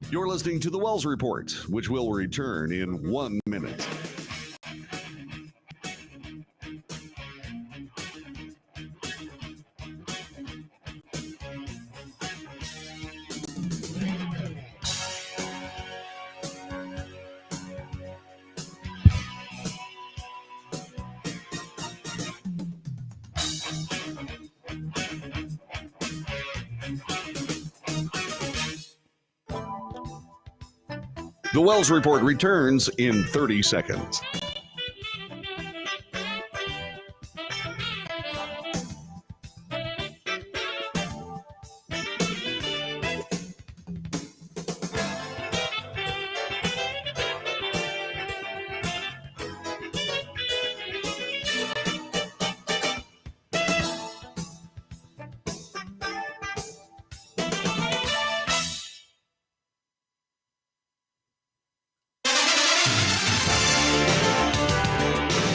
You're listening to the Wells Report, which will return in 1 minute. The Wells Report returns in 30 seconds.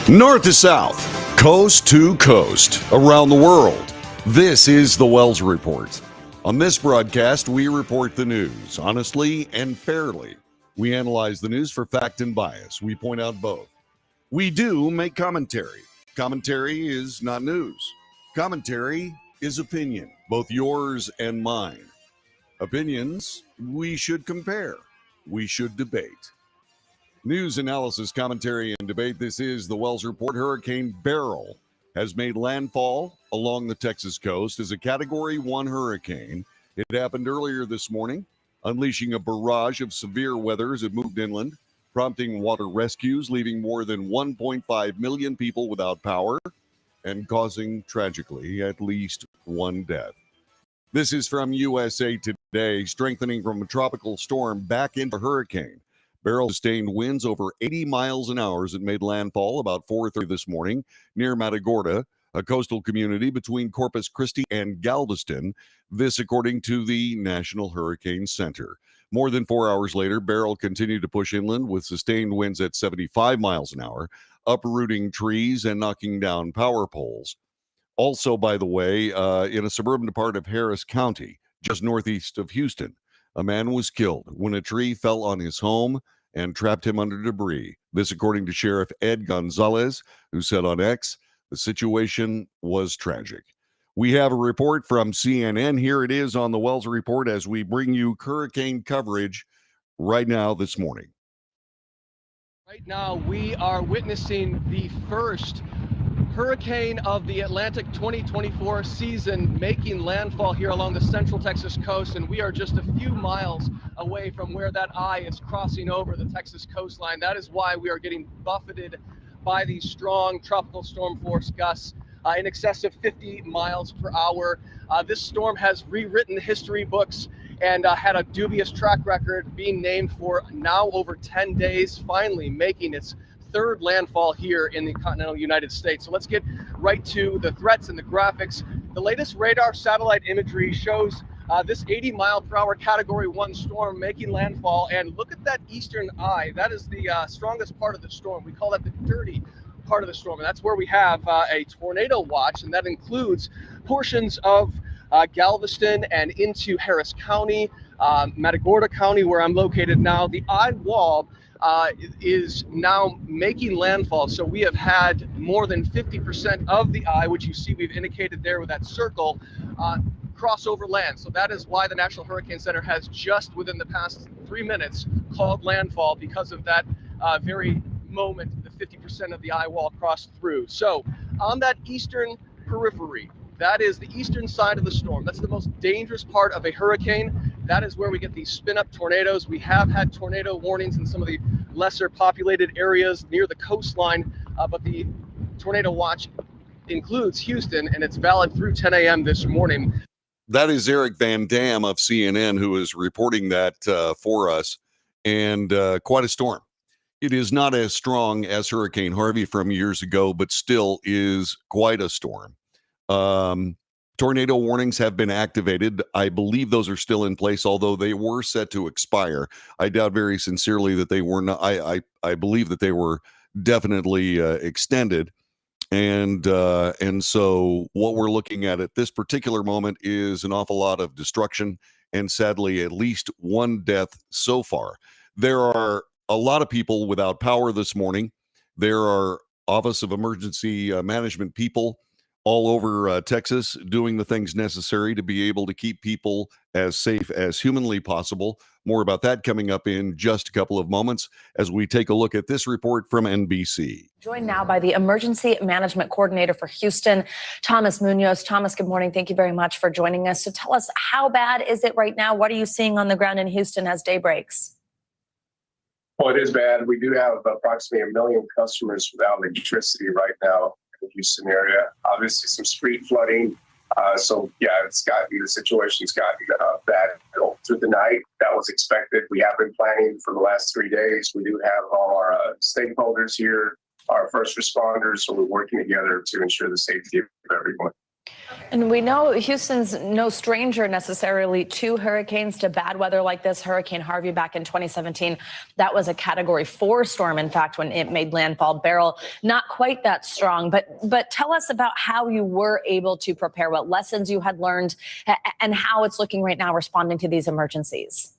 North to south, coast to coast, around the world. This is the Wells Report. On this broadcast, we report the news honestly and fairly. We analyze the news for fact and bias. We point out both. We do make commentary. Commentary is not news. Commentary is opinion, both yours and mine. Opinions, we should compare. We should debate. News, analysis, commentary, and debate. This is the Wells Report. Hurricane Beryl has made landfall along the Texas coast as a Category 1 hurricane. It happened earlier this morning, unleashing a barrage of severe weather as it moved inland, prompting water rescues, leaving more than 1.5 million people without power and causing, tragically, at least one death. This is from USA Today, strengthening from a tropical storm back into a hurricane. Beryl sustained winds over 80 miles an hour as it made landfall about 4:30 this morning near Matagorda, a coastal community between Corpus Christi and Galveston. This according to the National Hurricane Center. More than 4 hours later, Beryl continued to push inland with sustained winds at 75 miles an hour, uprooting trees and knocking down power poles. Also, by the way, in a suburban part of Harris County, just northeast of Houston, a man was killed when a tree fell on his home and trapped him under debris. This according to Sheriff Ed Gonzalez, who said on X, the situation was tragic. We have a report from CNN. Here it is on the Wells Report as we bring you hurricane coverage right now this morning. Right now, we are witnessing the first hurricane of the Atlantic 2024 season making landfall here along the central Texas coast, and we are just a few miles away from where that eye is crossing over the Texas coastline. That is why we are getting buffeted by these strong tropical storm force gusts in excess of 50 miles per hour. This storm has rewritten the history books and had a dubious track record, being named for now over 10 days, finally making its third landfall here in the continental United States. So let's get right to the threats and the graphics. The latest radar satellite imagery shows this 80 mile per hour Category 1 storm making landfall. And look at that eastern eye. That is the strongest part of the storm. We call that the dirty part of the storm. And that's where we have a tornado watch. And that includes portions of Galveston and into Harris County, Matagorda County, where I'm located now. The eye wall is now making landfall. So we have had more than 50% of the eye, which you see we've indicated there with that circle, cross over land. So that is why the National Hurricane Center has just within the past 3 minutes called landfall, because of that very moment the 50% of the eye wall crossed through. So on that eastern periphery, that is the eastern side of the storm. That's the most dangerous part of a hurricane. That is where we get these spin-up tornadoes. We have had tornado warnings in some of the lesser populated areas near the coastline, but the tornado watch includes Houston, and it's valid through 10 a.m. this morning. That is Eric Van Dam of CNN who is reporting that for us, and quite a storm. It is not as strong as Hurricane Harvey from years ago, but still is quite a storm. Tornado warnings have been activated. I believe those are still in place, although they were set to expire. I doubt very sincerely that they were not. I believe that they were definitely extended. And so what we're looking at this particular moment is an awful lot of destruction and sadly, at least one death so far. There are a lot of people without power this morning. There are Office of Emergency Management people all over Texas doing the things necessary to be able to keep people as safe as humanly possible. More about that coming up in just a couple of moments as we take a look at this report from NBC. Joined now by the Emergency Management Coordinator for Houston, Thomas Munoz. Thomas, good morning. Thank you very much for joining us. So tell us, how bad is it right now? What are you seeing on the ground in Houston as day breaks? Well, it is bad. We do have approximately 1 million customers without electricity right now in the Houston area. Obviously, some street flooding. The situation's gotten bad through the night. That was expected. We have been planning for the last 3 days. We do have all our stakeholders here, our first responders, so we're working together to ensure the safety of everyone. And we know Houston's no stranger necessarily to hurricanes, to bad weather like this. Hurricane Harvey back in 2017, that was a Category 4 storm, in fact, when it made landfall. Beryl, not quite that strong, but tell us about how you were able to prepare, what lessons you had learned, and how it's looking right now responding to these emergencies.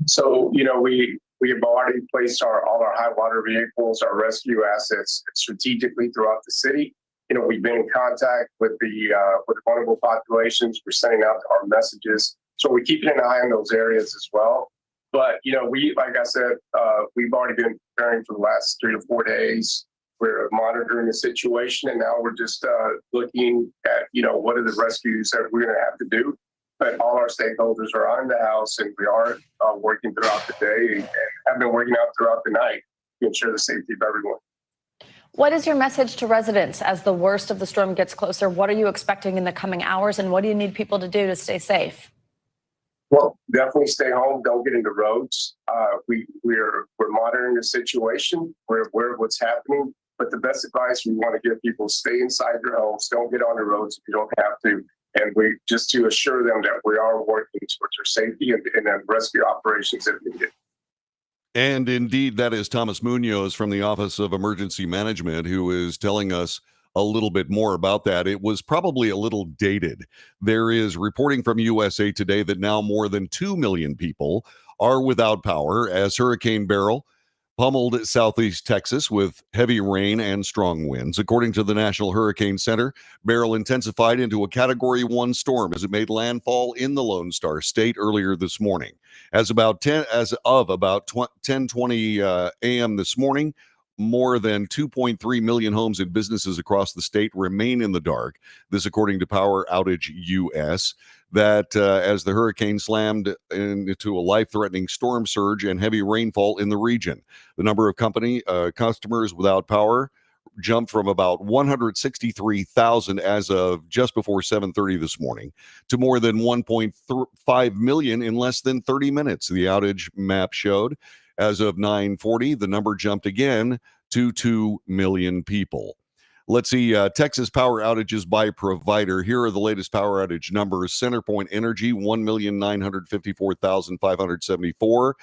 So, we have already placed all our high water vehicles, our rescue assets strategically throughout the city. We've been in contact with the vulnerable populations. We're sending out our messages. So we're keeping an eye on those areas as well. But, like I said, we've already been preparing for the last 3 to 4 days. We're monitoring the situation, and now we're just looking at, what are the rescues that we're going to have to do. But all our stakeholders are on the house, and we are working throughout the day and have been working out throughout the night to ensure the safety of everyone. What is your message to residents as the worst of the storm gets closer? What are you expecting in the coming hours, and what do you need people to do to stay safe? Well, definitely stay home. Don't get into roads. We're monitoring the situation. We're aware of what's happening. But the best advice we want to give people: stay inside your homes. Don't get on the roads if you don't have to. And we just to assure them that we are working towards their safety and then rescue operations if needed. And indeed, that is Thomas Munoz from the Office of Emergency Management, who is telling us a little bit more about that. It was probably a little dated. There is reporting from USA Today that now more than 2 million people are without power as Hurricane Beryl pummeled southeast Texas with heavy rain and strong winds. According to the National Hurricane Center, Beryl intensified into a Category 1 storm as it made landfall in the Lone Star State earlier this morning. As of about 10:20 a.m. this morning, more than 2.3 million homes and businesses across the state remain in the dark. This, according to Power Outage US, that as the hurricane slammed into a life-threatening storm surge and heavy rainfall in the region. The number of customers without power jumped from about 163,000 as of just before 7:30 this morning to more than 1.5 million in less than 30 minutes. The outage map showed as of 9:40, the number jumped again to 2 million people. Let's see, Texas power outages by provider. Here are the latest power outage numbers. CenterPoint Energy, 1,954,574.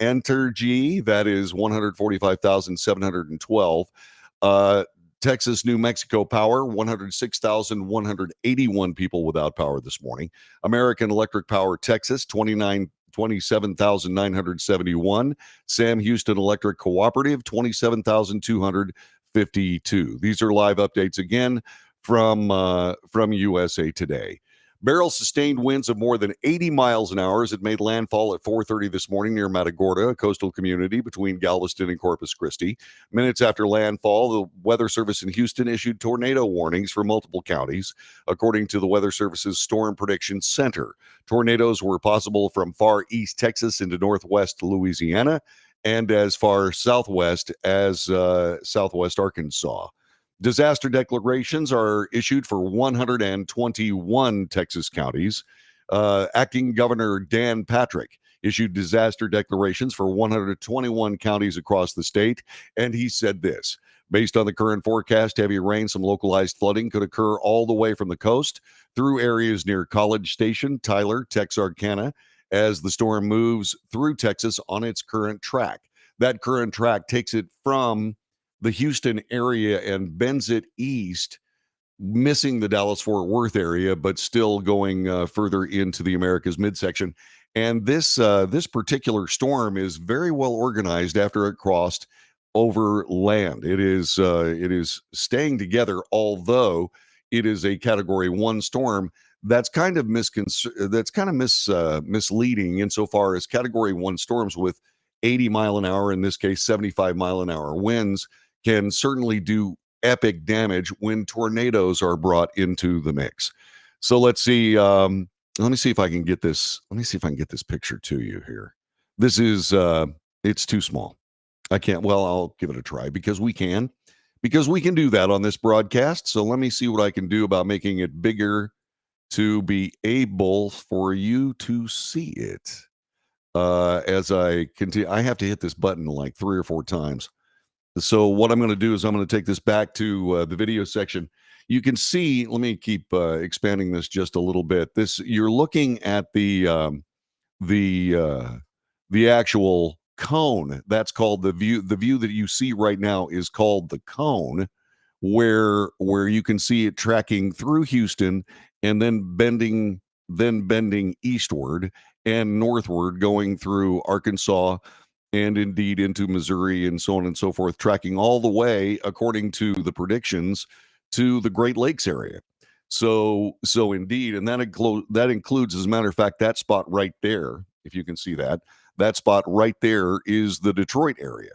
Entergy, that is 145,712. Texas New Mexico Power, 106,181 people without power this morning. American Electric Power Texas, 27,971. Sam Houston Electric Cooperative, 27,252. These are live updates again from USA Today. Beryl sustained winds of more than 80 miles an hour as it made landfall at 4:30 this morning near Matagorda, a coastal community between Galveston and Corpus Christi. Minutes after landfall, the Weather Service in Houston issued tornado warnings for multiple counties. According to the Weather Service's Storm Prediction Center, tornadoes were possible from far east Texas into northwest Louisiana and as far southwest as southwest Arkansas. Disaster declarations are issued for 121 Texas counties. Acting Governor Dan Patrick issued disaster declarations for 121 counties across the state, and he said this: based on the current forecast, heavy rain, some localized flooding could occur all the way from the coast through areas near College Station, Tyler, Texarkana, as the storm moves through Texas on its current track. That current track takes it from the Houston area and bends it east missing the Dallas-Fort Worth area, but still going further into the Americas midsection. And this particular storm is very well organized after it crossed over land. It is staying together, although it is a Category 1 storm. That's kind of misleading insofar as Category 1 storms with 80 mile an hour, in this case 75 mile an hour winds, can certainly do epic damage when tornadoes are brought into the mix. So let's see. Let me see if I can get this. Let me see if I can get this picture to you here. This is it's too small. I can't. Well, I'll give it a try because we can do that on this broadcast. So let me see what I can do about making it bigger to be able for you to see it. As I continue, I have to hit this button like 3 or 4 times. So what I'm going to do is I'm going to take this back to the video section. You can see, let me keep expanding this just a little bit. This, you're looking at the actual cone. That's called the view. The view that you see right now is called the cone, where you can see it tracking through Houston and then bending eastward and northward, going through Arkansas and indeed into Missouri and so on and so forth, tracking all the way, according to the predictions, to the Great Lakes area. So indeed, and that includes, as a matter of fact, that spot right there, if you can see that spot right there is the Detroit area.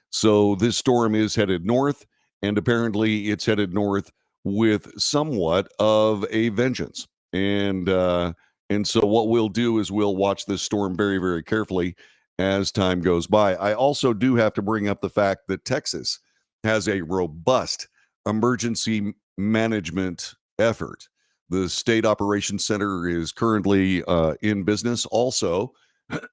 So this storm is headed north, and apparently it's headed north with somewhat of a vengeance. And so what we'll do is we'll watch this storm very, very carefully as time goes by. I also do have to bring up the fact that Texas has a robust emergency management effort. The State Operations Center is currently in business also.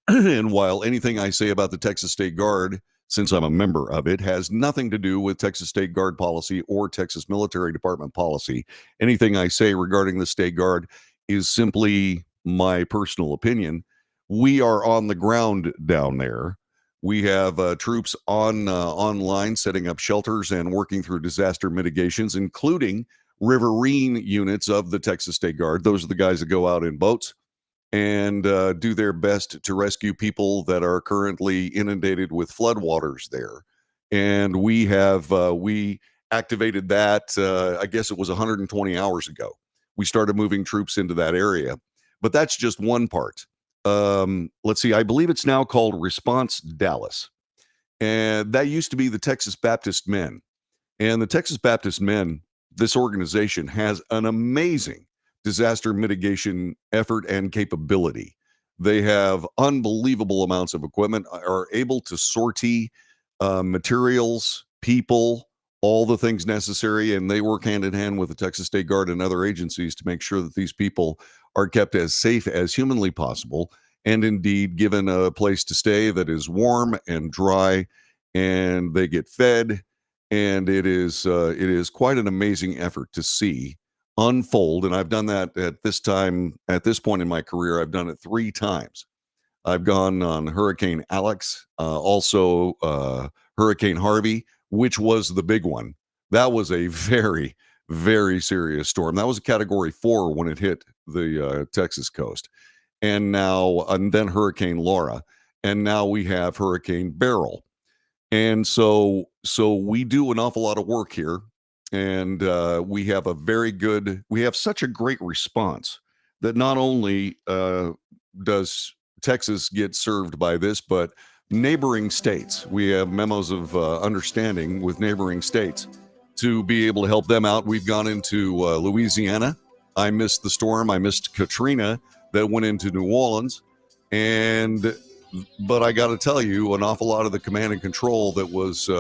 And while anything I say about the Texas State Guard, since I'm a member of it, has nothing to do with Texas State Guard policy or Texas Military Department policy, anything I say regarding the State Guard is simply my personal opinion. We are on the ground down there. We have troops online setting up shelters and working through disaster mitigations, including riverine units of the Texas State Guard. Those are the guys that go out in boats and do their best to rescue people that are currently inundated with floodwaters there. And we activated that, I guess it was 120 hours ago. We started moving troops into that area. But that's just one part. Let's see, I believe it's now called Response Dallas. And that used to be the Texas Baptist Men. And the Texas Baptist Men, this organization, has an amazing disaster mitigation effort and capability. They have unbelievable amounts of equipment, are able to sortie materials, people, all the things necessary, and they work hand in hand with the Texas State Guard and other agencies to make sure that these people are kept as safe as humanly possible, and indeed given a place to stay that is warm and dry, and they get fed. And it is quite an amazing effort to see unfold. And I've done that at this point in my career. I've done it 3 times. I've gone on Hurricane Alex, also Hurricane Harvey, which was the big one. That was a very, very serious storm. That was a Category 4 when it hit the Texas coast. And then Hurricane Laura. And now we have Hurricane Beryl. And so we do an awful lot of work here. And we have such a great response that not only does Texas get served by this, but neighboring states. We have memos of understanding with neighboring states to be able to help them out. We've gone into Louisiana. I missed the storm. I missed Katrina that went into New Orleans. But I got to tell you, an awful lot of the command and control that was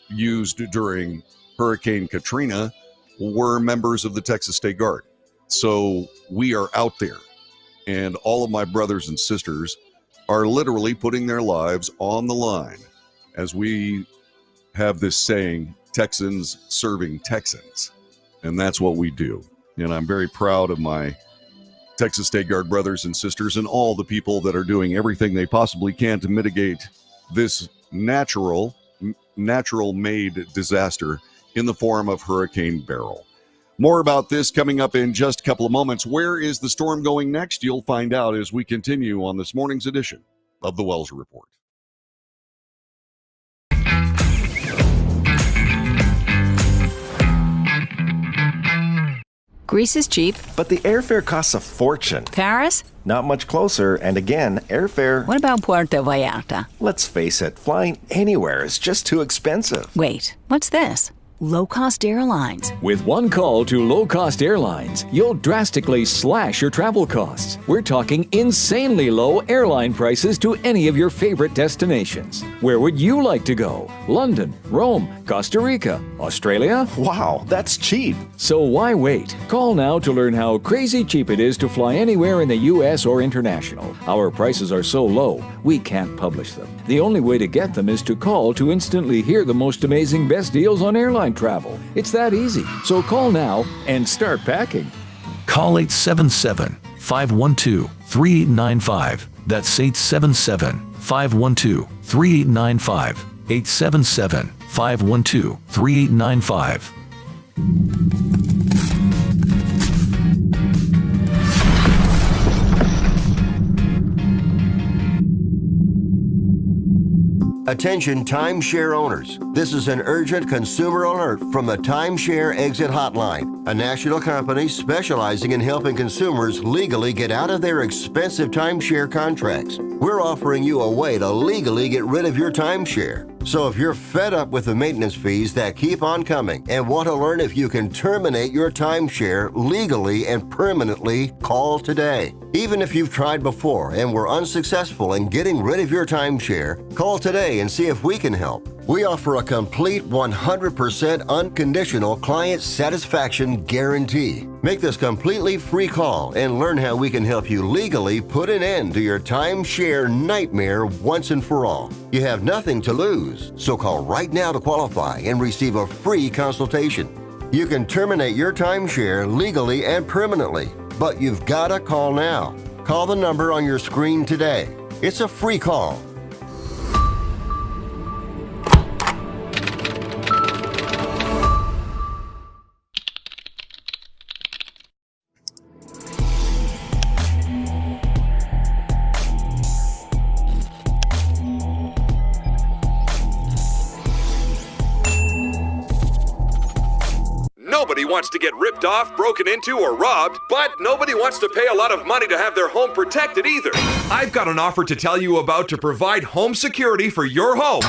used during Hurricane Katrina were members of the Texas State Guard. So we are out there, and all of my brothers and sisters are literally putting their lives on the line as we have this saying, Texans serving Texans. And that's what we do. And I'm very proud of my Texas State Guard brothers and sisters and all the people that are doing everything they possibly can to mitigate this natural made disaster in the form of Hurricane Beryl. More about this coming up in just a couple of moments. Where is the storm going next? You'll find out as we continue on this morning's edition of the Wells Report. Greece is cheap. But the airfare costs a fortune. Paris? Not much closer, and again, airfare... What about Puerto Vallarta? Let's face it, flying anywhere is just too expensive. Wait, what's this? Low-cost airlines. With one call to low-cost airlines, you'll drastically slash your travel costs. We're talking insanely low airline prices to any of your favorite destinations. Where would you like to go? London, Rome, Costa Rica, Australia? Wow, that's cheap. So why wait? Call now to learn how crazy cheap it is to fly anywhere in the U.S. or international. Our prices are so low, we can't publish them. The only way to get them is to call to instantly hear the most amazing best deals on airline travel. It's that easy. So call now and start packing. Call 877-512-3895. That's 877-512-3895. 877-512-3895. Attention timeshare owners. This is an urgent consumer alert from the Timeshare Exit Hotline, a national company specializing in helping consumers legally get out of their expensive timeshare contracts. We're offering you a way to legally get rid of your timeshare. So if you're fed up with the maintenance fees that keep on coming and want to learn if you can terminate your timeshare legally and permanently, call today. Even if you've tried before and were unsuccessful in getting rid of your timeshare, call today and see if we can help. We offer a complete 100% unconditional client satisfaction guarantee. Make this completely free call and learn how we can help you legally put an end to your timeshare nightmare once and for all. You have nothing to lose, so call right now to qualify and receive a free consultation. You can terminate your timeshare legally and permanently, but you've got to call now. Call the number on your screen today. It's a free call. Nobody wants to get ripped off, broken into, or robbed, but nobody wants to pay a lot of money to have their home protected either. I've got an offer to tell you about to provide home security for your home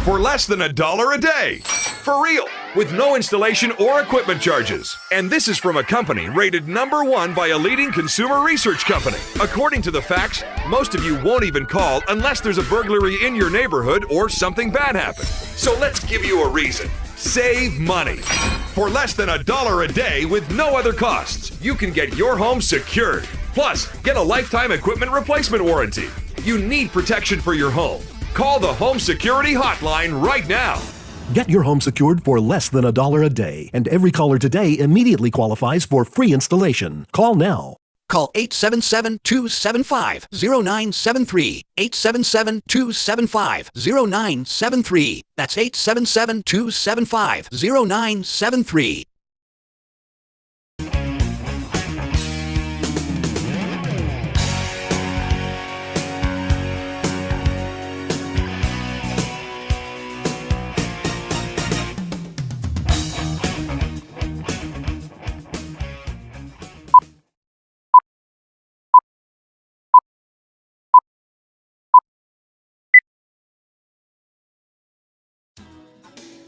for less than $1 a day. For real, with no installation or equipment charges. And this is from a company rated #1 by a leading consumer research company. According to the facts, most of you won't even call unless there's a burglary in your neighborhood or something bad happened. So let's give you a reason. Save money. For less than $1 a day with no other costs, you can get your home secured. Plus, get a lifetime equipment replacement warranty. You need protection for your home. Call the Home Security Hotline right now. Get your home secured for less than $1 a day, and every caller today immediately qualifies for free installation. Call now. Call 877-275-0973. 877-275-0973. That's 877-275-0973.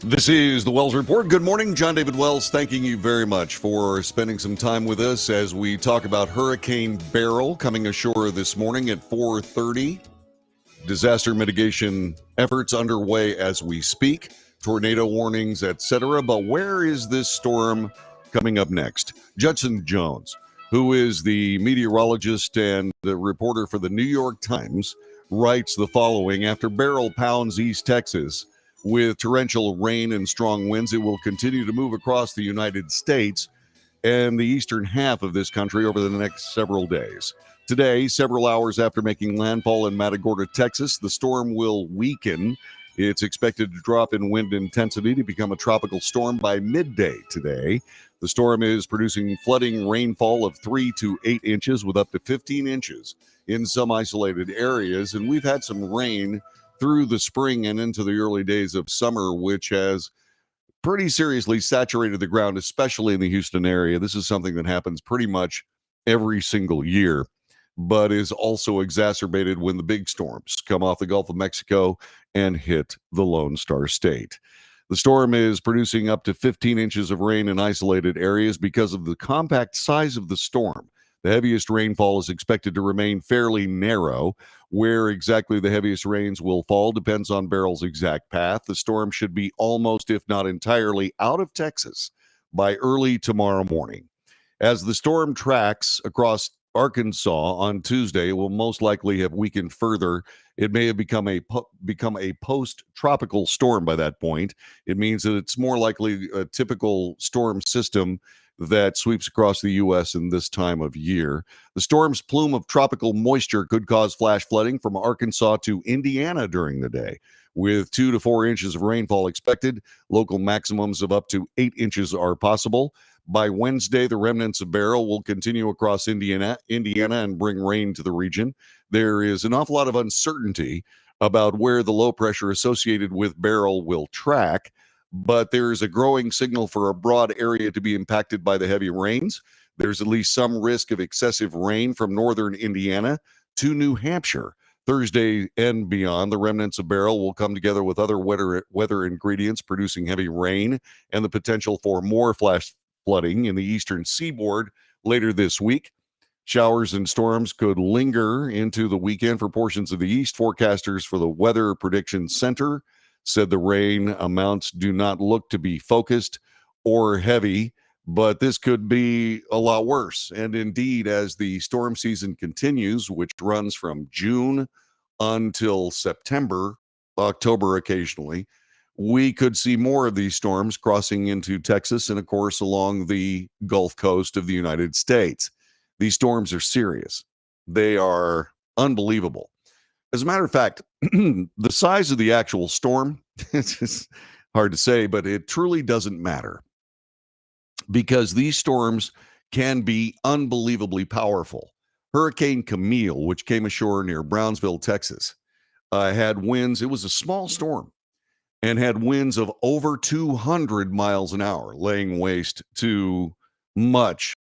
This is the Wells Report. Good morning. John David Wells, thanking you very much for spending some time with us as we talk about Hurricane Beryl coming ashore this morning at 4:30. Disaster mitigation efforts underway as we speak. Tornado warnings, etc. But where is this storm coming up next? Judson Jones, who is the meteorologist and the reporter for the New York Times, writes the following. After Beryl pounds East Texas with torrential rain and strong winds, it will continue to move across the United States and the eastern half of this country over the next several days. Today, several hours after making landfall in Matagorda, Texas, the storm will weaken It's expected to drop in wind intensity to become a tropical storm by midday today. The storm is producing flooding rainfall of 3 to 8 inches with up to 15 inches in some isolated areas. And we've had some rain through the spring and into the early days of summer, which has pretty seriously saturated the ground, especially in the Houston area. This is something that happens pretty much every single year, but is also exacerbated when the big storms come off the Gulf of Mexico and hit the Lone Star State. The storm is producing up to 15 inches of rain in isolated areas because of the compact size of the storm. The heaviest rainfall is expected to remain fairly narrow. Where exactly the heaviest rains will fall depends on Beryl's exact path. The storm should be almost, if not entirely, out of Texas by early tomorrow morning. As the storm tracks across Arkansas on Tuesday, it will most likely have weakened further. It may have become a post-tropical storm by that point. It means that it's more likely a typical storm system that sweeps across the U.S. in this time of year. The storm's plume of tropical moisture could cause flash flooding from Arkansas to Indiana during the day. With 2 to 4 inches of rainfall expected, local maximums of up to 8 inches are possible. By Wednesday, the remnants of Beryl will continue across Indiana and bring rain to the region. There is an awful lot of uncertainty about where the low pressure associated with Beryl will track, but there is a growing signal for a broad area to be impacted by the heavy rains. There's at least some risk of excessive rain from northern Indiana to New Hampshire. Thursday and beyond, the remnants of Beryl will come together with other weather ingredients producing heavy rain and the potential for more flash flooding in the eastern seaboard later this week. Showers and storms could linger into the weekend for portions of the east. Forecasters for the Weather Prediction Center said the rain amounts do not look to be focused or heavy, but this could be a lot worse. And indeed, as the storm season continues, which runs from June until September, October occasionally, we could see more of these storms crossing into Texas and, of course, along the Gulf Coast of the United States. These storms are serious. They are unbelievable. As a matter of fact, the size of the actual storm, it's just hard to say, but it truly doesn't matter because these storms can be unbelievably powerful. Hurricane Camille, which came ashore near Brownsville, Texas, had winds. It was a small storm and had winds of over 200 miles an hour, laying waste to much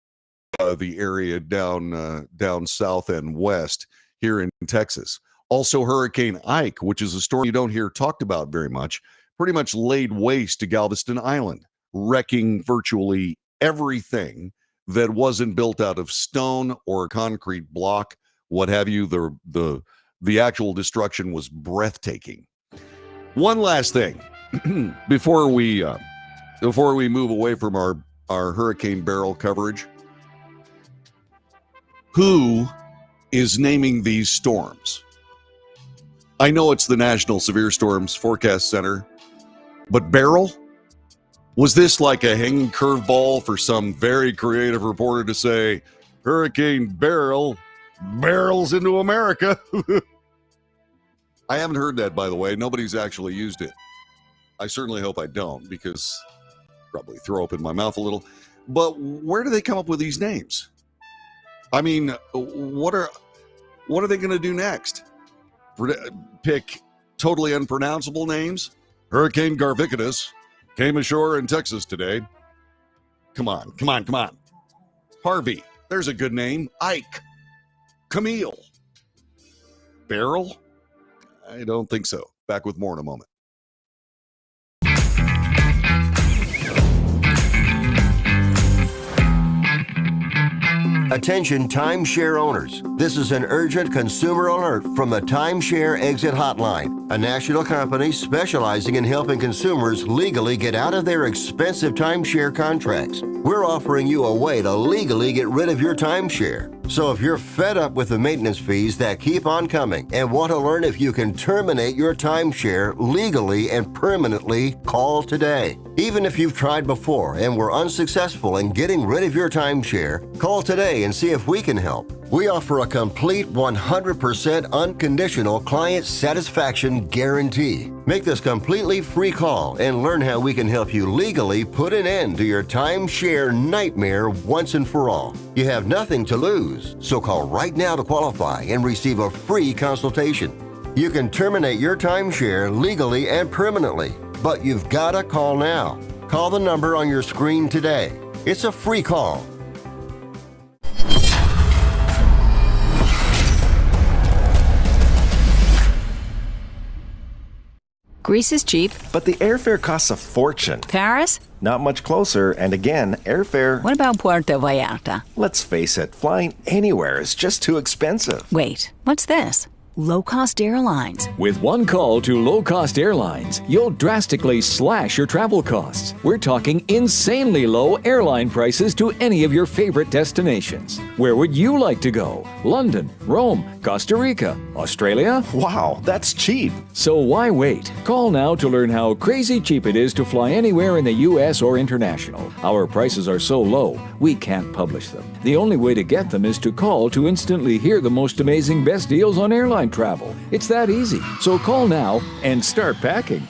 of the area down south and west here in Texas. Also, Hurricane Ike, which is a storm you don't hear talked about very much, pretty much laid waste to Galveston Island, wrecking virtually everything that wasn't built out of stone or a concrete block, what have you. The actual destruction was breathtaking. One last thing before we move away from our Hurricane Beryl coverage. Who is naming these storms? I know it's the National Severe Storms Forecast Center, but Beryl? Was this like a hanging curveball for some very creative reporter to say, Hurricane Beryl barrels into America? I haven't heard that, by the way. Nobody's actually used it. I certainly hope I don't, because probably throw up in my mouth a little. But where do they come up with these names? I mean, what are they going to do next? Pick totally unpronounceable names? Hurricane Garvicus came ashore in Texas today. Come on. Harvey, there's a good name. Ike. Camille. Beryl? I don't think so. Back with more in a moment. Attention timeshare owners. This is an urgent consumer alert from the Timeshare Exit Hotline, a national company specializing in helping consumers legally get out of their expensive timeshare contracts. We're offering you a way to legally get rid of your timeshare. So if you're fed up with the maintenance fees that keep on coming and want to learn if you can terminate your timeshare legally and permanently, call today. Even if you've tried before and were unsuccessful in getting rid of your timeshare, call today and see if we can help. We offer a complete 100% unconditional client satisfaction guarantee. Make this completely free call and learn how we can help you legally put an end to your timeshare nightmare once and for all. You have nothing to lose, so call right now to qualify and receive a free consultation. You can terminate your timeshare legally and permanently, but you've got to call now. Call the number on your screen today. It's a free call. Greece is cheap. But the airfare costs a fortune. Paris? Not much closer, and again, airfare... What about Puerto Vallarta? Let's face it, flying anywhere is just too expensive. Wait, what's this? Low-cost airlines. With one call to low-cost airlines, you'll drastically slash your travel costs. We're talking insanely low airline prices to any of your favorite destinations. Where would you like to go? London, Rome, Costa Rica, Australia? Wow, that's cheap. So why wait? Call now to learn how crazy cheap it is to fly anywhere in the U.S. or international. Our prices are so low, we can't publish them. The only way to get them is to call to instantly hear the most amazing best deals on airline travel. It's that easy. So call now and start packing.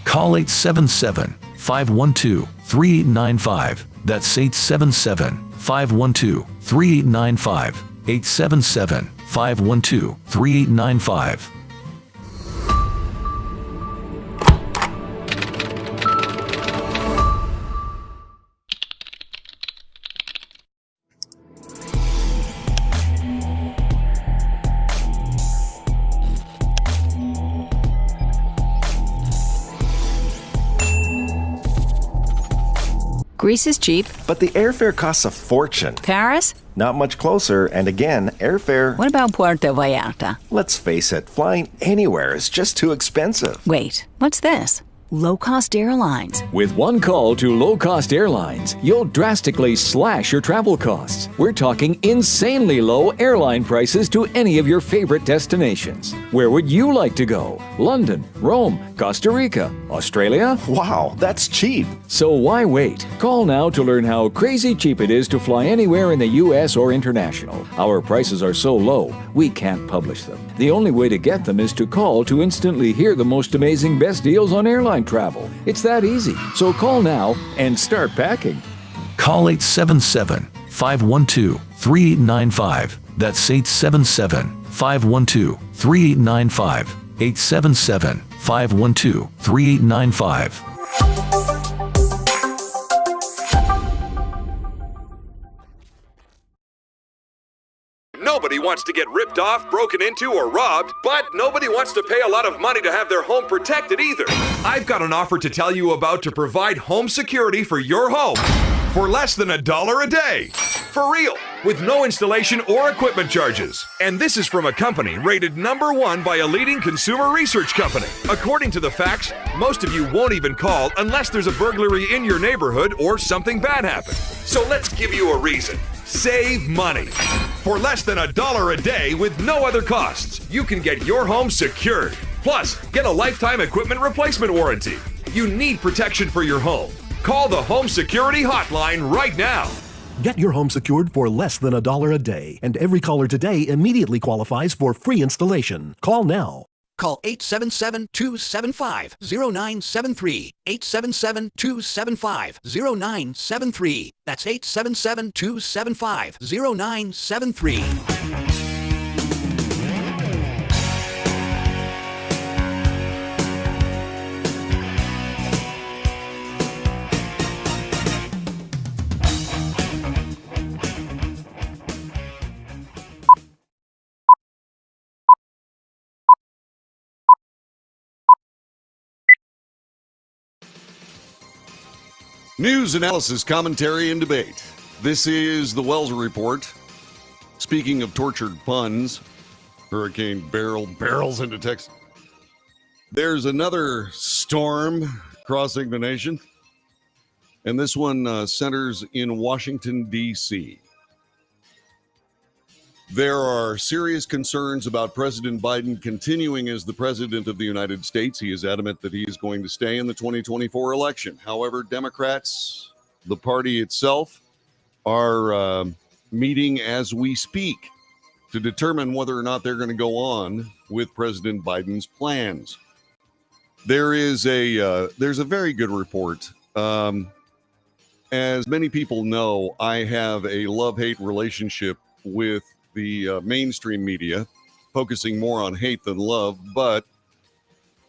Call 877-512-3895. That's 877-512-3895. 877-512-3895. Greece is cheap. But the airfare costs a fortune. Paris? Not much closer, and again, airfare... What about Puerto Vallarta? Let's face it, flying anywhere is just too expensive. Wait, what's this? Low-cost airlines. With one call to low-cost airlines, you'll drastically slash your travel costs. We're talking insanely low airline prices to any of your favorite destinations. Where would you like to go? London, Rome, Costa Rica, Australia? Wow, that's cheap. So why wait? Call now to learn how crazy cheap it is to fly anywhere in the U.S. or international. Our prices are so low, we can't publish them. The only way to get them is to call to instantly hear the most amazing best deals on airline travel. It's that easy. So call now and start packing. Call 877-512-3895. That's 877-512-3895. 877-512-3895. Nobody wants to get ripped off, broken into, or robbed, but nobody wants to pay a lot of money to have their home protected either. I've got an offer to tell you about to provide home security for your home for less than $1 a day. For real, with no installation or equipment charges. And this is from a company rated #1 by a leading consumer research company. According to the facts, most of you won't even call unless there's a burglary in your neighborhood or something bad happened. So let's give you a reason. Save money. For less than $1 a day with no other costs, you can get your home secured. Plus, get a lifetime equipment replacement warranty. You need protection for your home. Call the Home Security Hotline right now. Get your home secured for less than $1 a day, and every caller today immediately qualifies for free installation. Call now. Call 877-275-0973. 877-275-0973. That's 877-275-0973. News, analysis, commentary, and debate. This is the Wells Report. Speaking of tortured puns, Hurricane barrels into Texas. There's another storm crossing the nation, and this one centers in Washington, D.C. There are serious concerns about President Biden continuing as the president of the United States. He is adamant that he is going to stay in the 2024 election. However, Democrats, the party itself, are meeting as we speak to determine whether or not they're going to go on with President Biden's plans. There's a very good report. As many people know, I have a love-hate relationship with the mainstream media, focusing more on hate than love, but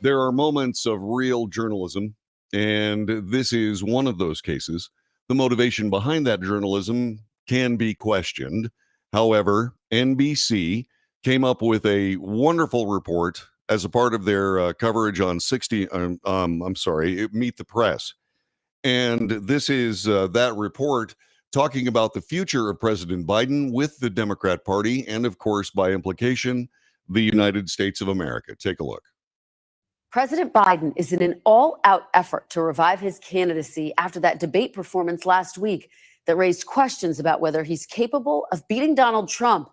there are moments of real journalism, and this is one of those cases. The motivation behind that journalism can be questioned. However, NBC came up with a wonderful report as a part of their coverage on Meet the Press. And this is that report talking about the future of President Biden with the Democrat Party and, of course, by implication, the United States of America. Take a look. President Biden is in an all-out effort to revive his candidacy after that debate performance last week that raised questions about whether he's capable of beating Donald Trump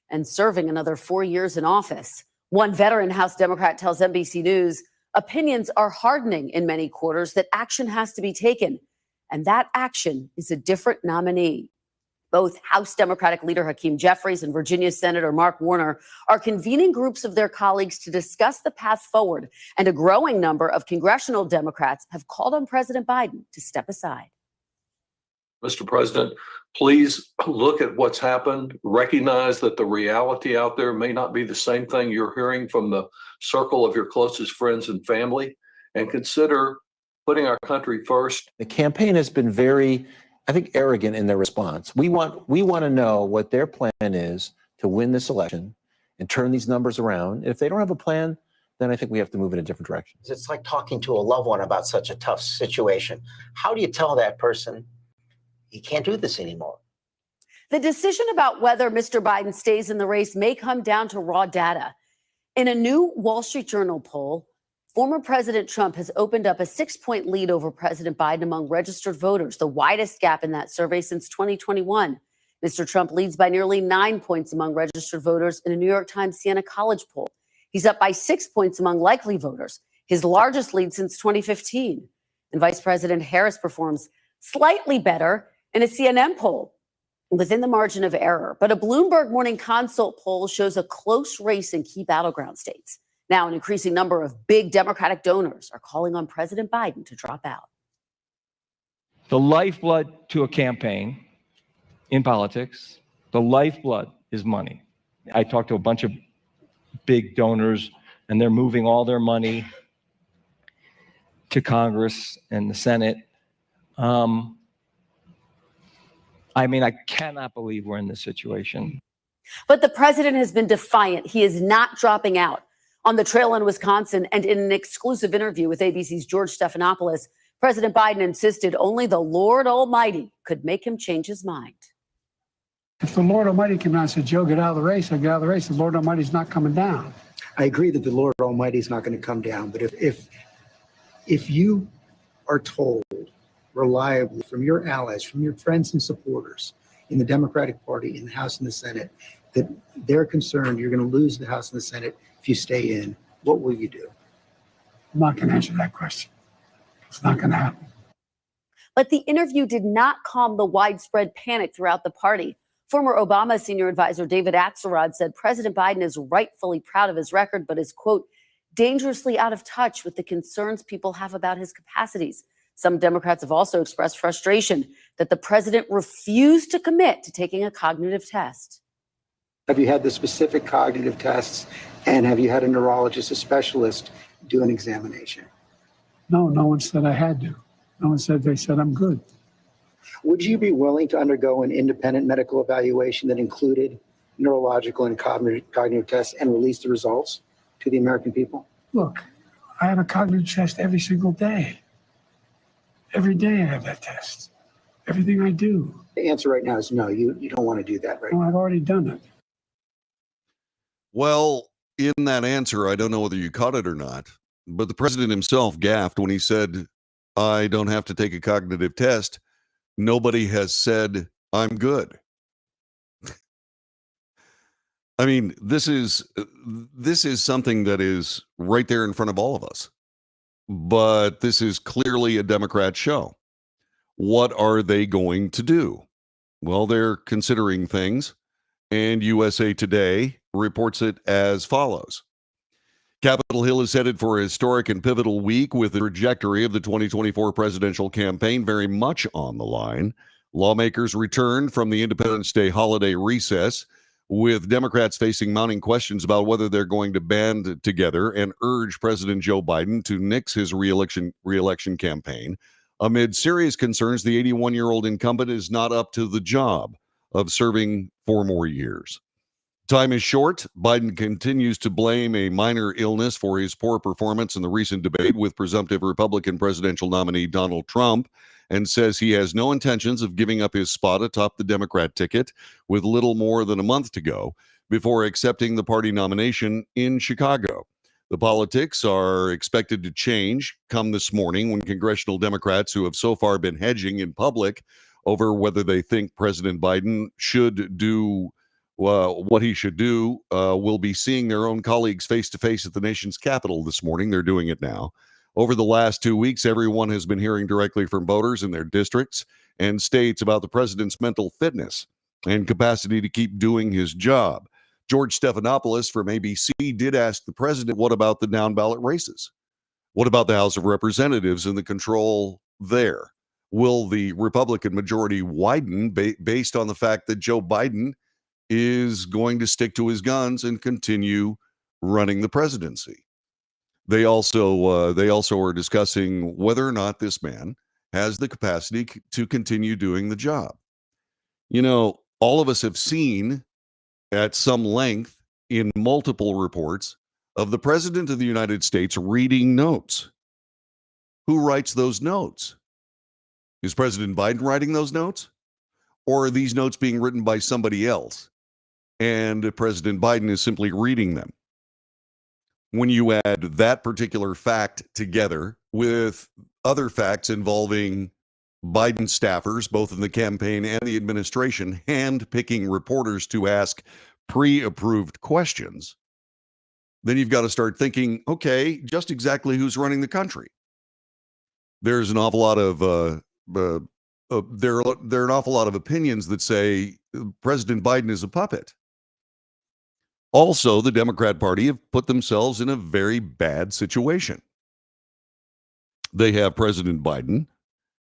and serving another 4 years in office. One veteran House Democrat tells NBC News opinions are hardening in many quarters, that action has to be taken, and that action is a different nominee. Both House Democratic leader Hakeem Jeffries and Virginia Senator Mark Warner are convening groups of their colleagues to discuss the path forward, and a growing number of congressional Democrats have called on President Biden to step aside. Mr. President, please look at what's happened, recognize that the reality out there may not be the same thing you're hearing from the circle of your closest friends and family, and consider putting our country first. The campaign has been very, I think, arrogant in their response. We want to know what their plan is to win this election and turn these numbers around. If they don't have a plan, then I think we have to move in a different direction. It's like talking to a loved one about such a tough situation. How do you tell that person he can't do this anymore? The decision about whether Mr. Biden stays in the race may come down to raw data. In a new Wall Street Journal poll, former President Trump has opened up a 6-point lead over President Biden among registered voters, the widest gap in that survey since 2021. Mr. Trump leads by nearly 9 points among registered voters in a New York Times Siena College poll. He's up by 6 points among likely voters, his largest lead since 2015. And Vice President Harris performs slightly better in a CNN poll within the margin of error. But a Bloomberg Morning Consult poll shows a close race in key battleground states. Now, an increasing number of big Democratic donors are calling on President Biden to drop out. The lifeblood to a campaign in politics, the lifeblood is money. I talked to a bunch of big donors, and they're moving all their money to Congress and the Senate. I cannot believe we're in this situation. But the president has been defiant. He is not dropping out. On the trail in Wisconsin and in an exclusive interview with ABC's George Stephanopoulos, President Biden insisted only the Lord Almighty could make him change his mind. If the Lord Almighty came out and said, Joe, get out of the race, I get out of the race, the Lord Almighty's not coming down. I agree that the Lord Almighty is not going to come down. But if you are told reliably from your allies, from your friends and supporters in the Democratic Party, in the House and the Senate, that they're concerned you're going to lose the House and the Senate if you stay in, what will you do? I'm not going to answer that question. It's not going to happen. But the interview did not calm the widespread panic throughout the party. Former Obama senior advisor David Axelrod said President Biden is rightfully proud of his record, but is, quote, dangerously out of touch with the concerns people have about his capacities. Some Democrats have also expressed frustration that the president refused to commit to taking a cognitive test. Have you had the specific cognitive tests, and have you had a neurologist, a specialist, do an examination? No one said I had to. No one said, they said I'm good. Would you be willing to undergo an independent medical evaluation that included neurological and cognitive tests and release the results to the American people? Look, I have a cognitive test every single day. Every day I have that test. Everything I do. The answer right now is no, you don't want to do that right now. No, I've already done it. Well, in that answer, I don't know whether you caught it or not, but the president himself gaffed when he said, I don't have to take a cognitive test. Nobody has said I'm good. I mean, this is something that is right there in front of all of us. But this is clearly a Democrat show. What are they going to do? Well, they're considering things. And USA Today reports it as follows. Capitol Hill is headed for a historic and pivotal week with the trajectory of the 2024 presidential campaign very much on the line. Lawmakers returned from the Independence Day holiday recess, with Democrats facing mounting questions about whether they're going to band together and urge President Joe Biden to nix his re-election campaign. Amid serious concerns, the 81-year-old incumbent is not up to the job of serving 4 more years. Time is short. Biden continues to blame a minor illness for his poor performance in the recent debate with presumptive Republican presidential nominee Donald Trump, and says he has no intentions of giving up his spot atop the Democrat ticket with little more than a month to go before accepting the party nomination in Chicago. The politics are expected to change come this morning when congressional Democrats who have so far been hedging in public over whether they think President Biden should do what he should do will be seeing their own colleagues face to face at the nation's capital this morning. They're doing it now. Over the last 2 weeks, everyone has been hearing directly from voters in their districts and states about the president's mental fitness and capacity to keep doing his job. George Stephanopoulos from ABC did ask the president, what about the down ballot races? What about the House of Representatives and the control there? Will the Republican majority widen based on the fact that Joe Biden is going to stick to his guns and continue running the presidency? They also are discussing whether or not this man has the capacity to continue doing the job. You know, all of us have seen at some length in multiple reports of the President of the United States reading notes. Who writes those notes? Is President Biden writing those notes? Or are these notes being written by somebody else? And President Biden is simply reading them. When you add that particular fact together with other facts involving Biden staffers, both in the campaign and the administration, hand-picking reporters to ask pre-approved questions, then you've got to start thinking, okay, just exactly who's running the country? There's an awful lot of there are an awful lot of opinions that say President Biden is a puppet. Also, the Democrat Party have put themselves in a very bad situation. They have President Biden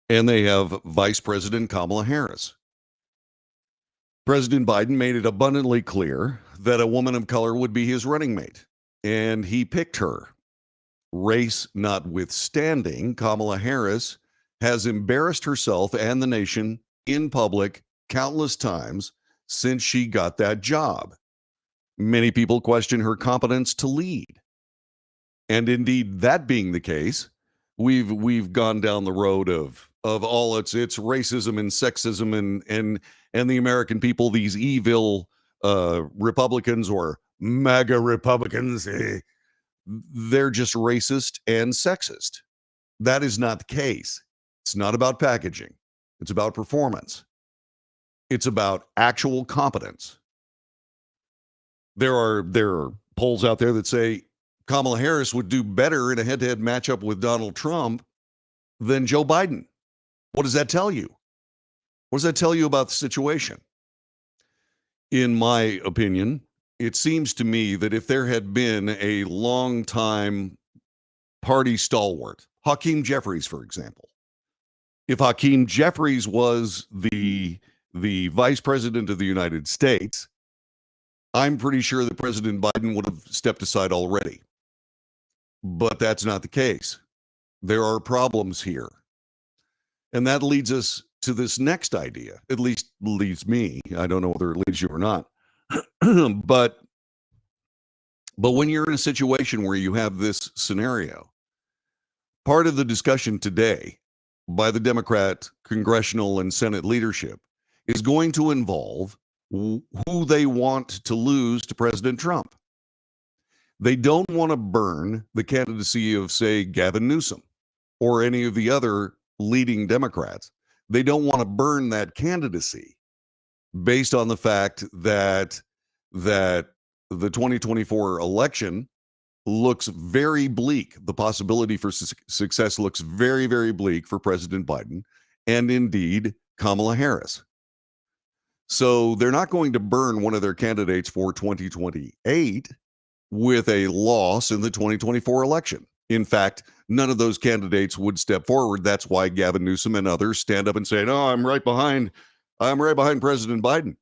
and they have Vice President Kamala Harris. President Biden made it abundantly clear that a woman of color would be his running mate, and he picked her. Race notwithstanding, Kamala Harris has embarrassed herself and the nation in public countless times since she got that job. Many people question her competence to lead. And indeed, that being the case, we've gone down the road of all it's racism and sexism and the American people, these evil Republicans or MAGA Republicans, they're just racist and sexist. That is not the case. It's not about packaging. It's about performance. It's about actual competence. There are polls out there that say Kamala Harris would do better in a head-to-head matchup with Donald Trump than Joe Biden. What does that tell you? What does that tell you about the situation? In my opinion, it seems to me that if there had been a long-time party stalwart, Hakeem Jeffries, for example, if Hakeem Jeffries was the vice president of the United States, I'm pretty sure that President Biden would have stepped aside already. But that's not the case. There are problems here. And that leads us to this next idea. At least leads me. I don't know whether it leads you or not. But when you're in a situation where you have this scenario, part of the discussion today by the Democrat congressional and Senate leadership is going to involve who they want to lose to President Trump. They don't want to burn the candidacy of, say, Gavin Newsom or any of the other leading Democrats. They don't want to burn that candidacy based on the fact that the 2024 election looks very bleak. The possibility for success looks very, very bleak for President Biden and indeed Kamala Harris. So they're not going to burn one of their candidates for 2028 with a loss in the 2024 election. In fact, none of those candidates would step forward. That's why Gavin Newsom and others stand up and say, "No, I'm right behind President Biden."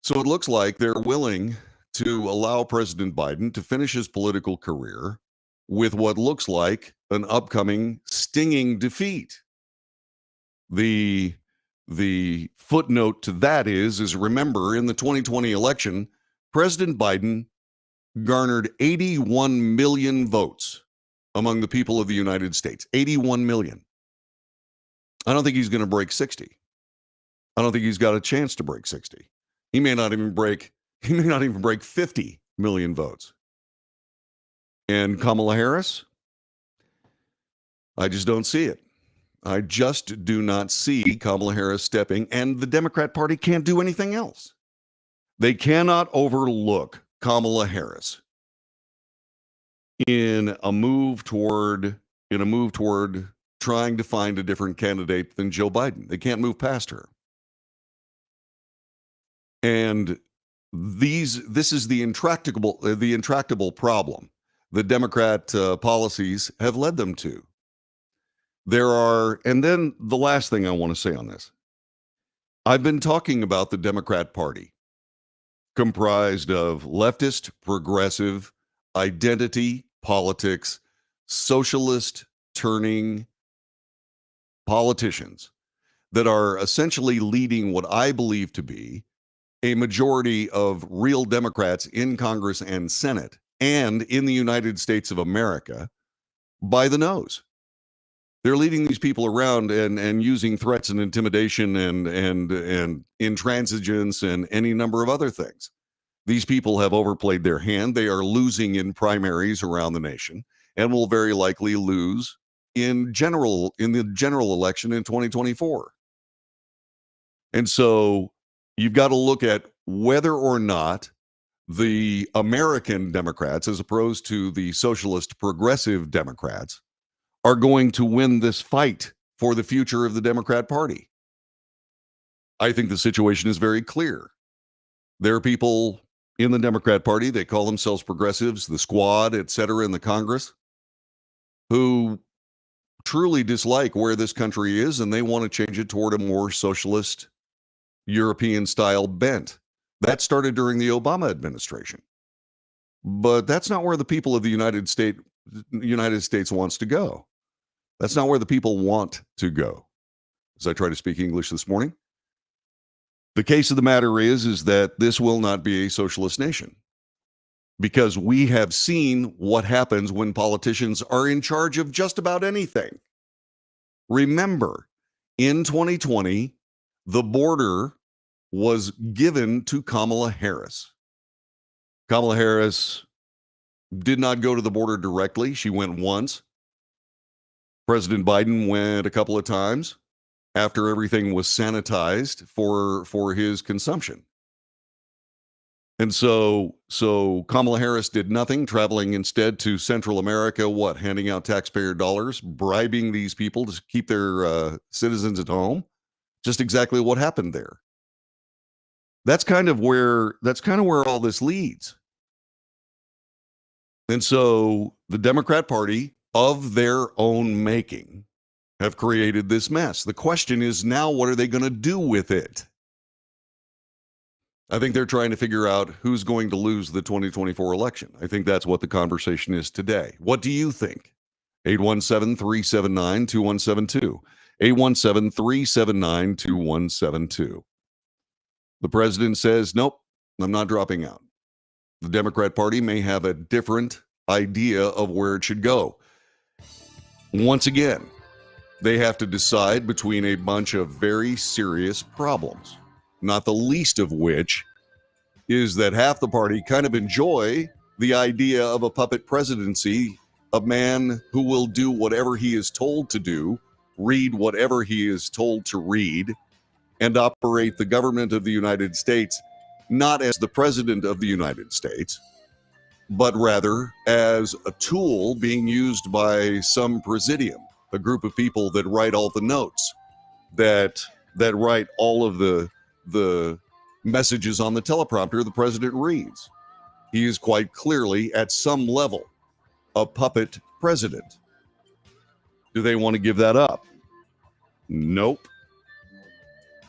So it looks like they're willing to allow President Biden to finish his political career with what looks like an upcoming stinging defeat. The footnote to that is remember, in the 2020 election, President Biden garnered 81 million votes among the people of the United States. 81 million. I don't think he's going to break 60. I don't think he's got a chance to break 60. He may not even break 50 million votes. And Kamala Harris, I just don't see it. I just do not see Kamala Harris stepping, and the Democrat Party can't do anything else. They cannot overlook Kamala Harris in a move toward trying to find a different candidate than Joe Biden. They can't move past her. And this is the intractable problem the Democrat policies have led them to. And then the last thing I want to say on this. I've been talking about the Democrat Party, comprised of leftist, progressive, identity politics, socialist turning politicians that are essentially leading what I believe to be a majority of real Democrats in Congress and Senate and in the United States of America by the nose. They're leading these people around and using threats and intimidation and intransigence and any number of other things. These people have overplayed their hand. They are losing in primaries around the nation and will very likely lose in the general election in 2024. And so you've got to look at whether or not the American Democrats, as opposed to the socialist progressive Democrats, are going to win this fight for the future of the Democrat Party. I think the situation is very clear. There are people in the Democrat Party, they call themselves progressives, the squad, et cetera, in the Congress, who truly dislike where this country is, and they want to change it toward a more socialist European-style bent. That started during the Obama administration. But that's not where the people of the United States wants to go. That's not where the people want to go. As I try to speak English this morning, the case of the matter is that this will not be a socialist nation, because we have seen what happens when politicians are in charge of just about anything. Remember, in 2020, the border was given to Kamala Harris. Kamala Harris did not go to the border directly. She went once. President Biden went a couple of times after everything was sanitized for his consumption. And so Kamala Harris did nothing, traveling instead to Central America, handing out taxpayer dollars, bribing these people to keep their citizens at home. Just exactly what happened there. That's kind of where all this leads. And so the Democrat Party, of their own making, have created this mess. The question is now, what are they going to do with it? I think they're trying to figure out who's going to lose the 2024 election. I think that's what the conversation is today. What do you think? 817-379-2172. 817-379-2172. The president says, nope, I'm not dropping out. The Democrat Party may have a different idea of where it should go. Once again, they have to decide between a bunch of very serious problems, not the least of which is that half the party kind of enjoy the idea of a puppet presidency, a man who will do whatever he is told to do, read whatever he is told to read, and operate the government of the United States not as the president of the United States, but rather as a tool being used by some presidium, a group of people that write all the notes, that write all of the the messages on the teleprompter the president reads. He is quite clearly, at some level, a puppet president. Do they want to give that up? Nope.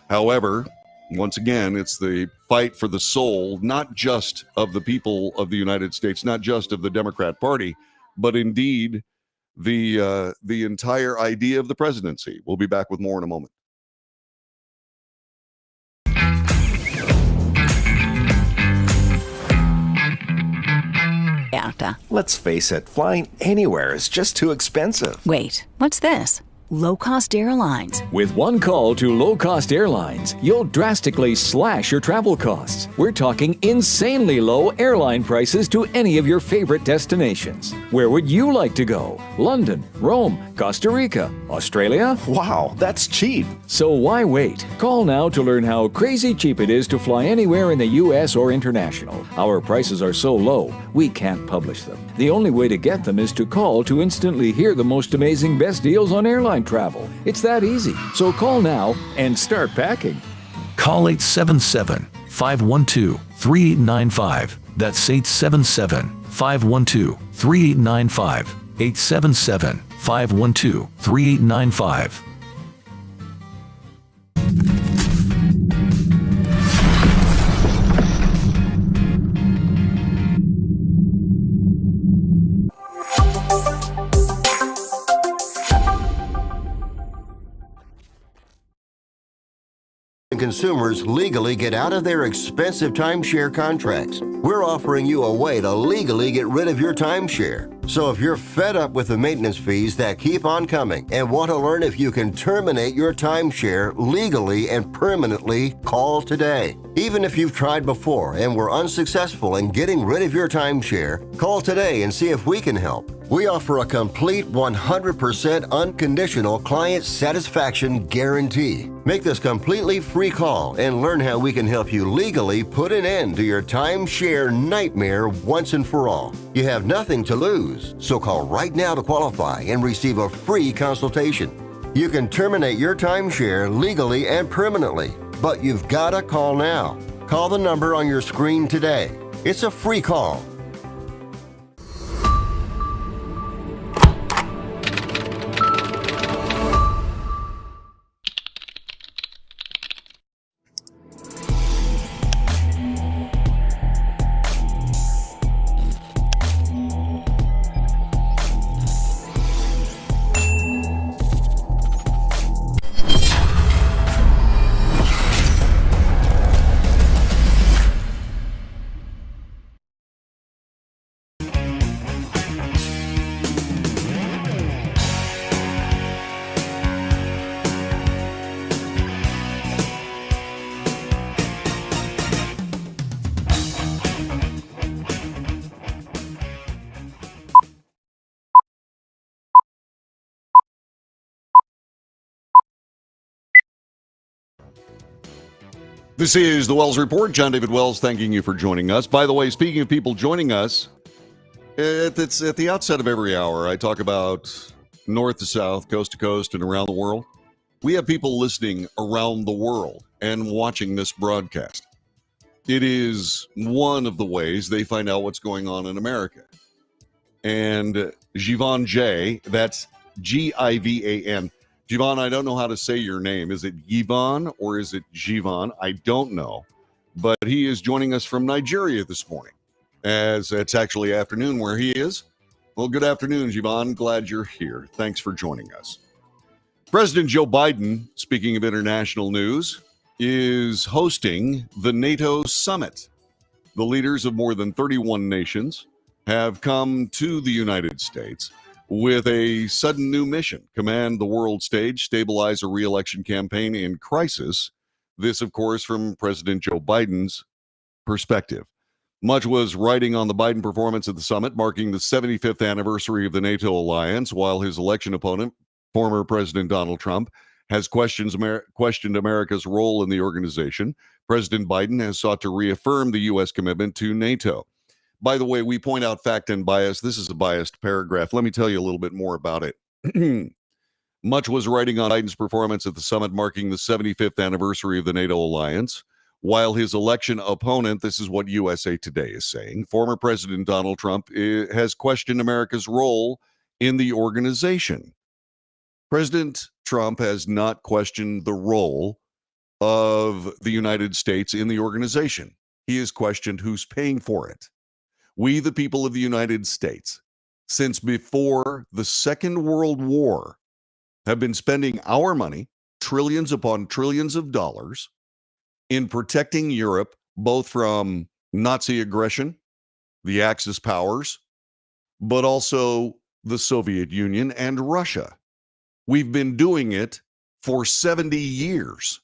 However, once again, it's the fight for the soul, not just of the people of the United States, not just of the Democrat Party, but indeed the entire idea of the presidency. We'll be back with more in a moment. Let's face it, flying anywhere is just too expensive. Wait, what's this? Low-cost airlines. With one call to low-cost airlines, you'll drastically slash your travel costs. We're talking insanely low airline prices to any of your favorite destinations. Where would you like to go? London, Rome, Costa Rica, Australia? Wow, that's cheap. So why wait? Call now to learn how crazy cheap it is to fly anywhere in the U.S. or international. Our prices are so low, we can't publish them. The only way to get them is to call to instantly hear the most amazing best deals on airline travel. It's that easy. So call now and start packing. Call 877-512-3895. That's 877-512-3895. 877-512-3895. Consumers legally get out of their expensive timeshare contracts. We're offering you a way to legally get rid of your timeshare. So if you're fed up with the maintenance fees that keep on coming and want to learn if you can terminate your timeshare legally and permanently, call today. Even if you've tried before and were unsuccessful in getting rid of your timeshare, call today and see if we can help. We offer a complete 100% unconditional client satisfaction guarantee. Make this completely free call and learn how we can help you legally put an end to your timeshare nightmare once and for all. You have nothing to lose, so call right now to qualify and receive a free consultation. You can terminate your timeshare legally and permanently, but you've got to call now. Call the number on your screen today. It's a free call. This is the Wells Report. John David Wells thanking you for joining us. By the way, speaking of people joining us, it's at the outset of every hour. I talk about north to south, coast to coast, and around the world. We have people listening around the world and watching this broadcast. It is one of the ways they find out what's going on in America. And Jivan J, that's Givan. Jivan, I don't know how to say your name. Is it Yivan or is it Jivan? I don't know. But he is joining us from Nigeria this morning, as it's actually afternoon where he is. Well, good afternoon, Jivan. Glad you're here. Thanks for joining us. President Joe Biden, speaking of international news, is hosting the NATO summit. The leaders of more than 31 nations have come to the United States with a sudden new mission: command the world stage, stabilize a re-election campaign in crisis. This, of course, from President Joe Biden's perspective. Much was riding on the Biden performance at the summit, marking the 75th anniversary of the NATO alliance, while his election opponent, former President Donald Trump, has questioned America's role in the organization. President Biden has sought to reaffirm the U.S. commitment to NATO. By the way, we point out fact and bias. This is a biased paragraph. Let me tell you a little bit more about it. Much was writing on Biden's performance at the summit marking the 75th anniversary of the NATO alliance, while his election opponent, this is what USA Today is saying, former President Donald Trump has questioned America's role in the organization. President Trump has not questioned the role of the United States in the organization. He has questioned who's paying for it. We, the people of the United States, since before the Second World War, have been spending our money, trillions upon trillions of dollars, in protecting Europe, both from Nazi aggression, the Axis powers, but also the Soviet Union and Russia. We've been doing it for 70 years,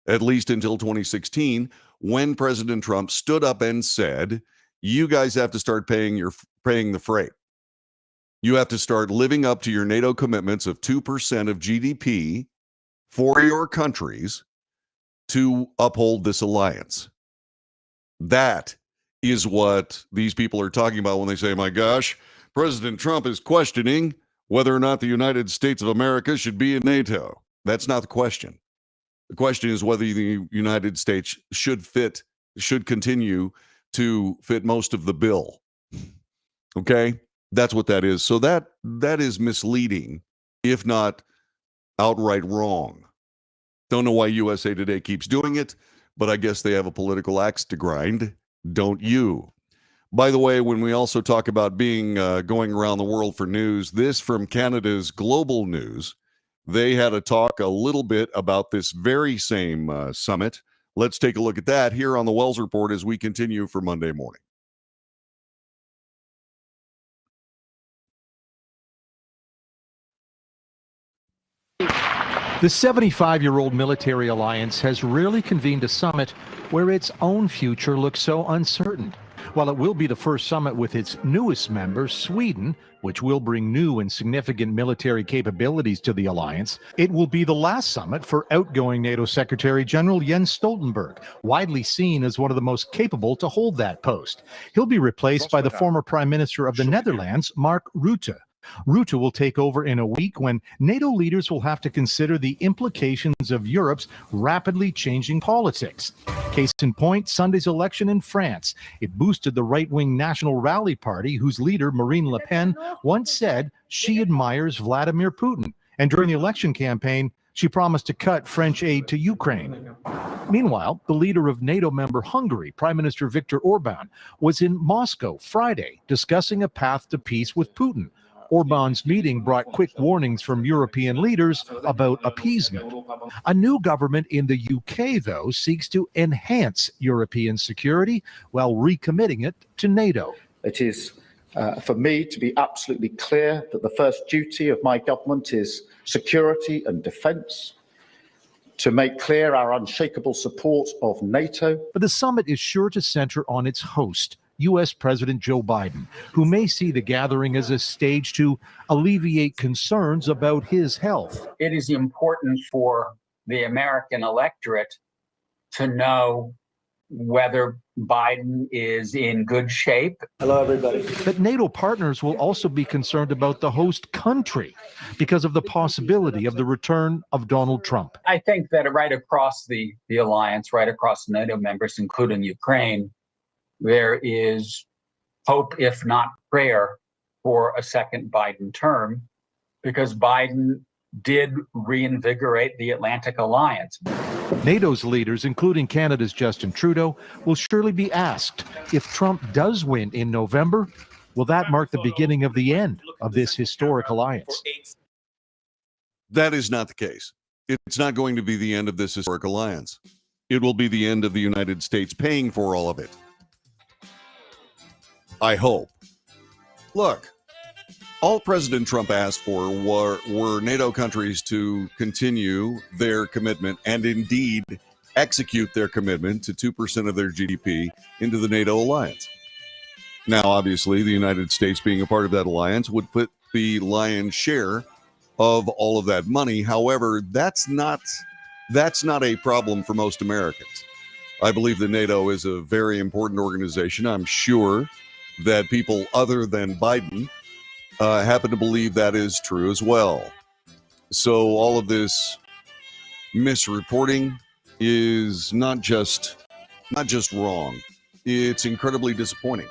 at least until 2016, when President Trump stood up and said, you guys have to start paying the freight. You have to start living up to your NATO commitments of 2% of GDP for your countries to uphold this alliance. That is what these people are talking about when they say, my gosh, President Trump is questioning whether or not the United States of America should be in NATO. That's not the question. The question is whether the United States should continue to fit most of the bill. Okay? That's what that is. So that is misleading, if not outright wrong. Don't know why USA Today keeps doing it, but I guess they have a political axe to grind, don't you? By the way, when we also talk about being going around the world for news, this from Canada's Global News, they had a talk a little bit about this very same summit. Let's take a look at that here on the Wells Report as we continue for Monday morning. The 75-year-old military alliance has rarely convened a summit where its own future looks so uncertain. While it will be the first summit with its newest member, Sweden, which will bring new and significant military capabilities to the alliance, it will be the last summit for outgoing NATO Secretary General Jens Stoltenberg, widely seen as one of the most capable to hold that post. He'll be replaced by the former Prime Minister of the Netherlands, Mark Rutte. Rutte will take over in a week when NATO leaders will have to consider the implications of Europe's rapidly changing politics. Case in point, Sunday's election in France. It boosted the right-wing National Rally Party, whose leader, Marine Le Pen, once said she admires Vladimir Putin. And during the election campaign, she promised to cut French aid to Ukraine. Meanwhile, the leader of NATO member Hungary, Prime Minister Viktor Orban, was in Moscow Friday discussing a path to peace with Putin. Orban's meeting brought quick warnings from European leaders about appeasement. A new government in the UK, though, seeks to enhance European security while recommitting it to NATO. It is for me to be absolutely clear that the first duty of my government is security and defence, to make clear our unshakable support of NATO. But the summit is sure to center on its host, U.S. President Joe Biden, who may see the gathering as a stage to alleviate concerns about his health. It is important for the American electorate to know whether Biden is in good shape. Hello, everybody. But NATO partners will also be concerned about the host country because of the possibility of the return of Donald Trump. I think that right across the alliance, right across NATO members, including Ukraine, there is hope, if not prayer, for a second Biden term, because Biden did reinvigorate the Atlantic Alliance. NATO's leaders, including Canada's Justin Trudeau, will surely be asked, if Trump does win in November, will that mark the beginning of the end of this historic alliance? That is not the case. It's not going to be the end of this historic alliance. It will be the end of the United States paying for all of it. I hope. Look, all President Trump asked for were NATO countries to continue their commitment and indeed execute their commitment to 2% of their GDP into the NATO alliance. Now, obviously, the United States being a part of that alliance would put the lion's share of all of that money. However, that's not a problem for most Americans. I believe that NATO is a very important organization. I'm sure that people other than Biden happen to believe that is true as well. So all of this misreporting is not just wrong. It's incredibly disappointing.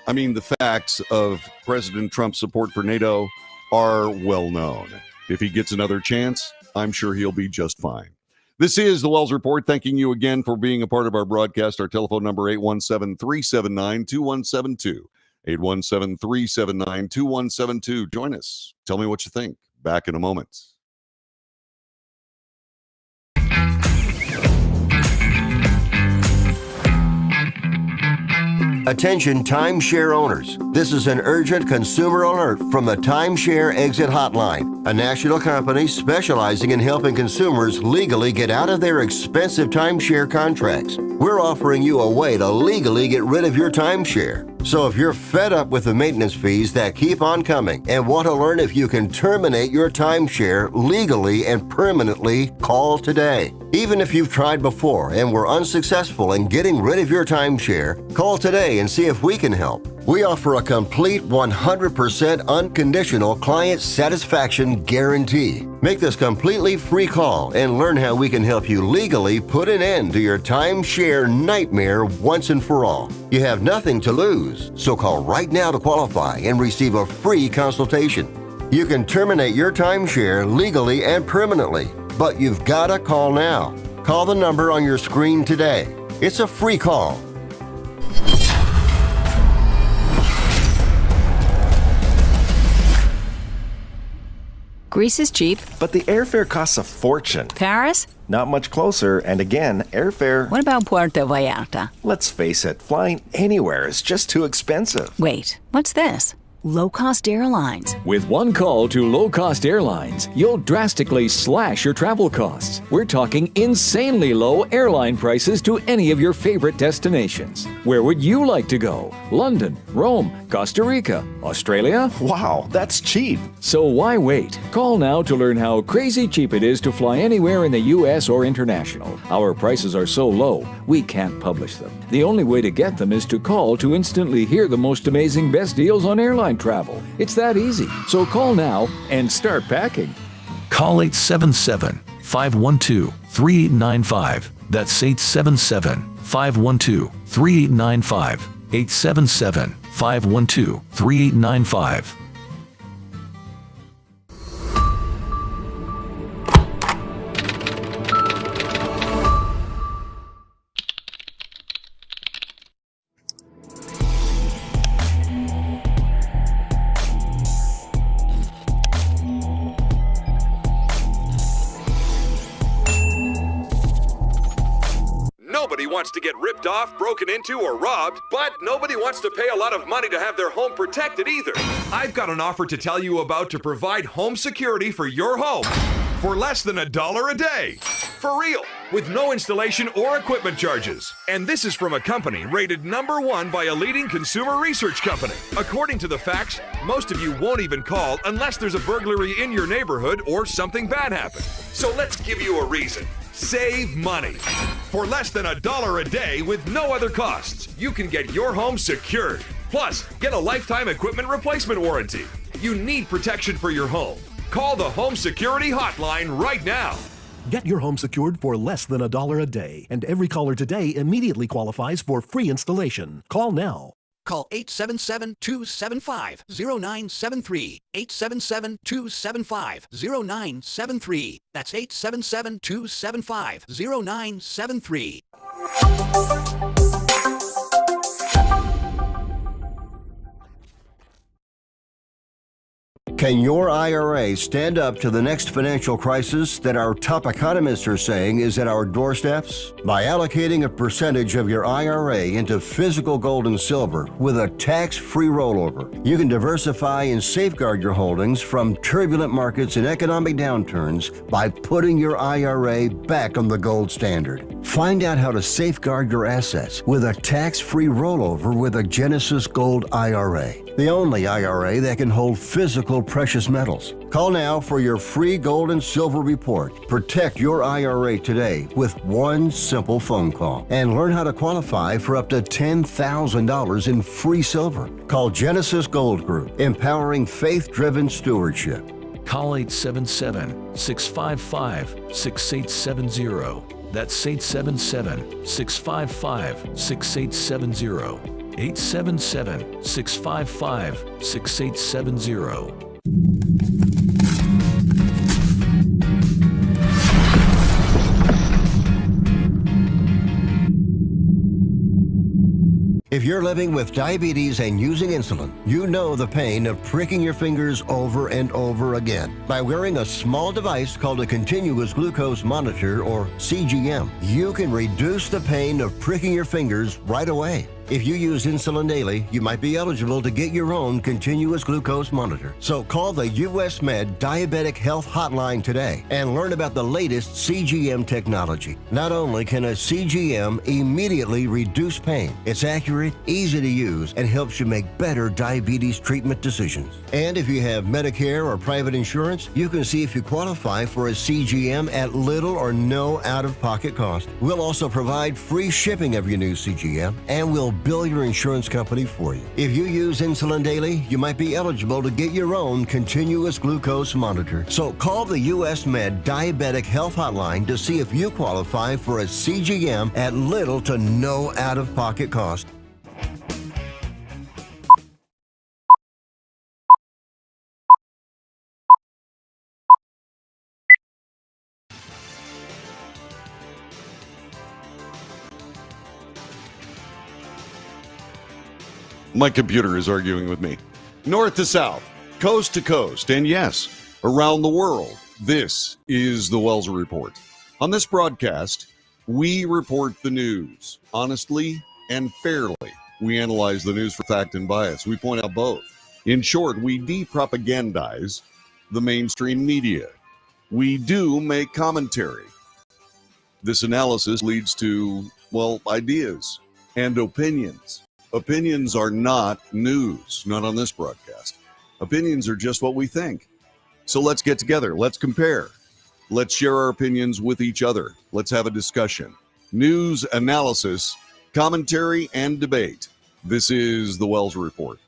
I mean, the facts of President Trump's support for NATO are well known. If he gets another chance, I'm sure he'll be just fine. This is the Wells Report. Thanking you again for being a part of our broadcast. Our telephone number 817-379-2172. 817-379-2172. Join us. Tell me what you think. Back in a moment. Attention timeshare owners. This is an urgent consumer alert from the Timeshare Exit Hotline, a national company specializing in helping consumers legally get out of their expensive timeshare contracts. We're offering you a way to legally get rid of your timeshare. So if you're fed up with the maintenance fees that keep on coming and want to learn if you can terminate your timeshare legally and permanently, call today. Even if you've tried before and were unsuccessful in getting rid of your timeshare, call today and see if we can help. We offer a complete 100% unconditional client satisfaction guarantee. Make this completely free call and learn how we can help you legally put an end to your timeshare nightmare once and for all. You have nothing to lose, so call right now to qualify and receive a free consultation. You can terminate your timeshare legally and permanently, but you've got to call now. Call the number on your screen today. It's a free call. Greece is cheap. But the airfare costs a fortune. Paris? Not much closer, and again, airfare... What about Puerto Vallarta? Let's face it, flying anywhere is just too expensive. Wait, what's this? Low-cost airlines. With one call to low-cost airlines, you'll drastically slash your travel costs. We're talking insanely low airline prices to any of your favorite destinations. Where would you like to go? London, Rome, Costa Rica, Australia? Wow, that's cheap. So why wait? Call now to learn how crazy cheap it is to fly anywhere in the U.S. or international. Our prices are so low, we can't publish them. The only way to get them is to call to instantly hear the most amazing best deals on airline travel. It's that easy. So call now and start packing. Call 877-512-3895. That's 877-512-3895. 877-512-3895. Nobody wants to get ripped off, broken into, or robbed, but nobody wants to pay a lot of money to have their home protected either. I've got an offer to tell you about to provide home security for your home for less than $1 a day. For real, with no installation or equipment charges. And this is from a company rated #1 by a leading consumer research company. According to the facts, most of you won't even call unless there's a burglary in your neighborhood or something bad happened. So let's give you a reason. Save money. For less than $1 a day with no other costs, you can get your home secured. Plus, get a lifetime equipment replacement warranty. You need protection for your home. Call the Home Security Hotline right now. Get your home secured for less than $1 a day, and every caller today immediately qualifies for free installation. Call now. Call 877-275-0973. 877-275-0973. That's 877-275-0973. Can your IRA stand up to the next financial crisis that our top economists are saying is at our doorsteps? By allocating a percentage of your IRA into physical gold and silver with a tax-free rollover, you can diversify and safeguard your holdings from turbulent markets and economic downturns by putting your IRA back on the gold standard. Find out how to safeguard your assets with a tax-free rollover with a Genesis Gold IRA, the only IRA that can hold physical precious metals. Call now for your free gold and silver report. Protect your IRA today with one simple phone call and learn how to qualify for up to $10,000 in free silver. Call Genesis Gold Group, empowering faith-driven stewardship. Call 877-655-6870. That's 877-655-6870. 877-655-6870. If you're living with diabetes and using insulin, you know the pain of pricking your fingers over and over again. By wearing a small device called a continuous glucose monitor, or CGM, you can reduce the pain of pricking your fingers right away. If you use insulin daily, you might be eligible to get your own continuous glucose monitor. So call the US Med Diabetic Health Hotline today and learn about the latest CGM technology. Not only can a CGM immediately reduce pain, it's accurate, easy to use, and helps you make better diabetes treatment decisions. And if you have Medicare or private insurance, you can see if you qualify for a CGM at little or no out-of-pocket cost. We'll also provide free shipping of your new CGM, and we'll bill your insurance company for you. If you use insulin daily, you might be eligible to get your own continuous glucose monitor. So call the US Med Diabetic Health Hotline to see if you qualify for a CGM at little to no out-of-pocket cost. My computer is arguing with me. North to south, coast to coast, and yes, around the world. This is the Wells Report. On this broadcast, we report the news honestly and fairly. We analyze the news for fact and bias. We point out both. In short, we de-propagandize the mainstream media. We do make commentary. This analysis leads to, well, ideas and opinions. Opinions are not news, not on this broadcast. Opinions are just what we think. So let's get together. Let's compare. Let's share our opinions with each other. Let's have a discussion. News, analysis, commentary, and debate. This is the Wells Report.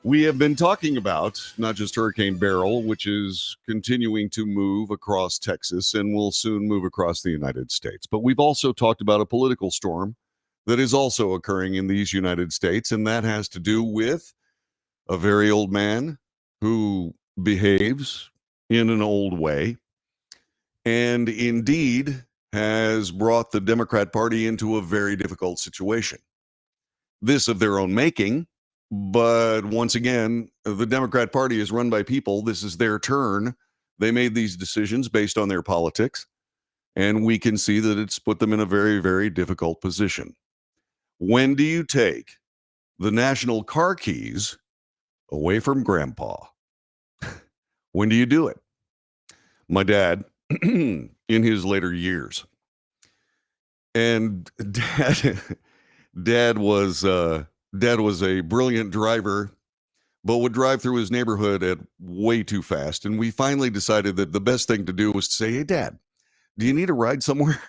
We have been talking about not just Hurricane Beryl, which is continuing to move across Texas and will soon move across the United States, but we've also talked about a political storm that is also occurring in these United States, and that has to do with a very old man who behaves in an old way and indeed has brought the Democrat Party into a very difficult situation. This of their own making, but once again, the Democrat Party is run by people. This is their turn. They made these decisions based on their politics, and we can see that it's put them in a very, very difficult position. When do you take the national car keys away from grandpa? When do you do it? My dad, in his later years, and dad was a brilliant driver, but would drive through his neighborhood at way too fast. And we finally decided that the best thing to do was to say, "Hey, Dad, do you need a ride somewhere?"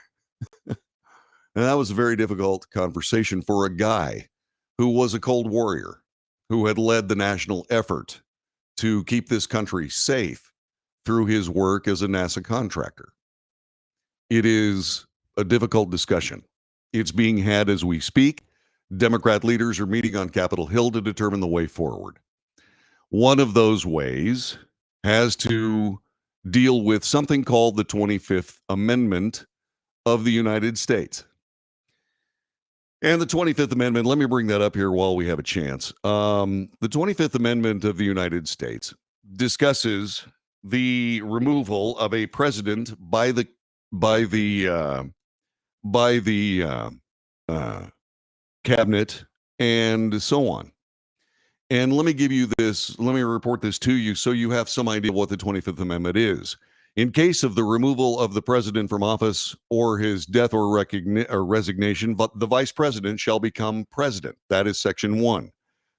And that was a very difficult conversation for a guy who was a Cold Warrior, who had led the national effort to keep this country safe through his work as a NASA contractor. It is a difficult discussion. It's being had as we speak. Democrat leaders are meeting on Capitol Hill to determine the way forward. One of those ways has to deal with something called the 25th Amendment of the United States. And the 25th Amendment, let me bring that up here while we have a chance. The 25th Amendment of the United States discusses the removal of a president by the cabinet and so on. And let me give you this, let me report this to you so you have some idea what the 25th Amendment is. In case of the removal of the president from office or his death or resignation, but the vice president shall become president. That is Section 1.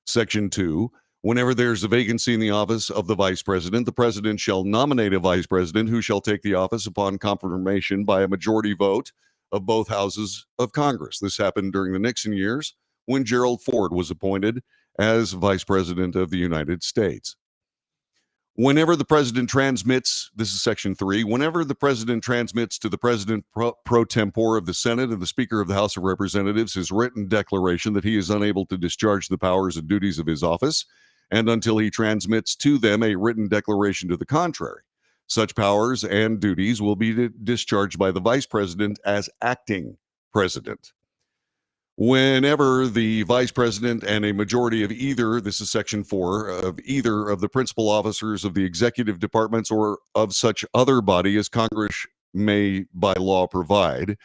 Section 2, whenever there's a vacancy in the office of the vice president, the president shall nominate a vice president who shall take the office upon confirmation by a majority vote of both houses of Congress. This happened during the Nixon years when Gerald Ford was appointed as vice president of the United States. Whenever the president transmits, this is section 3, whenever the president transmits to the president pro tempore of the Senate and the Speaker of the House of Representatives his written declaration that he is unable to discharge the powers and duties of his office, and until he transmits to them a written declaration to the contrary, such powers and duties will be discharged by the vice president as acting president. Whenever the vice president and a majority of either, this is section 4, of either of the principal officers of the executive departments or of such other body as Congress may by law provide,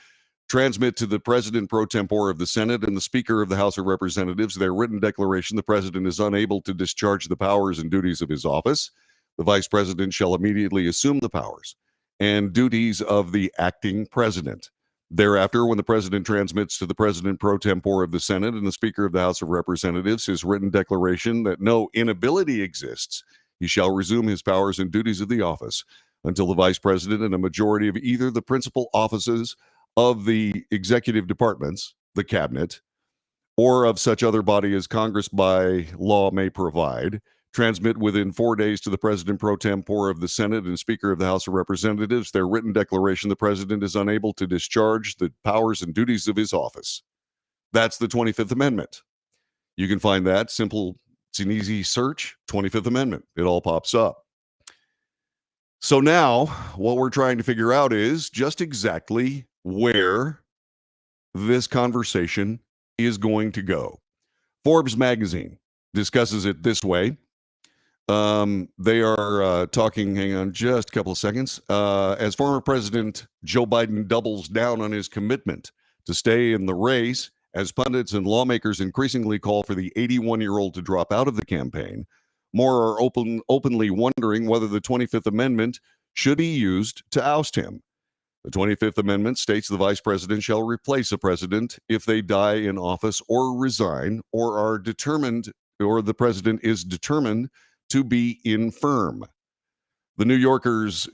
transmit to the president pro tempore of the Senate and the Speaker of the House of Representatives their written declaration the president is unable to discharge the powers and duties of his office, the vice president shall immediately assume the powers and duties of the acting president. Thereafter, when the president transmits to the president pro tempore of the Senate and the Speaker of the House of Representatives his written declaration that no inability exists, he shall resume his powers and duties of the office until the vice president and a majority of either the principal offices of the executive departments, the cabinet, or of such other body as Congress by law may provide, transmit within 4 days to the president pro tempore of the Senate and Speaker of the House of Representatives their written declaration the president is unable to discharge the powers and duties of his office. That's the 25th Amendment. You can find that simple. It's an easy search, 25th Amendment. It all pops up. So now what we're trying to figure out is just exactly where this conversation is going to go. Forbes magazine discusses it this way. They are talking, hang on just a couple of seconds, as former President Joe Biden doubles down on his commitment to stay in the race, as pundits and lawmakers increasingly call for the 81-year-old to drop out of the campaign, more are openly wondering whether the 25th Amendment should be used to oust him. The 25th Amendment states the vice president shall replace a president if they die in office or resign or are determined, or the president is determined to be infirm. The New Yorker's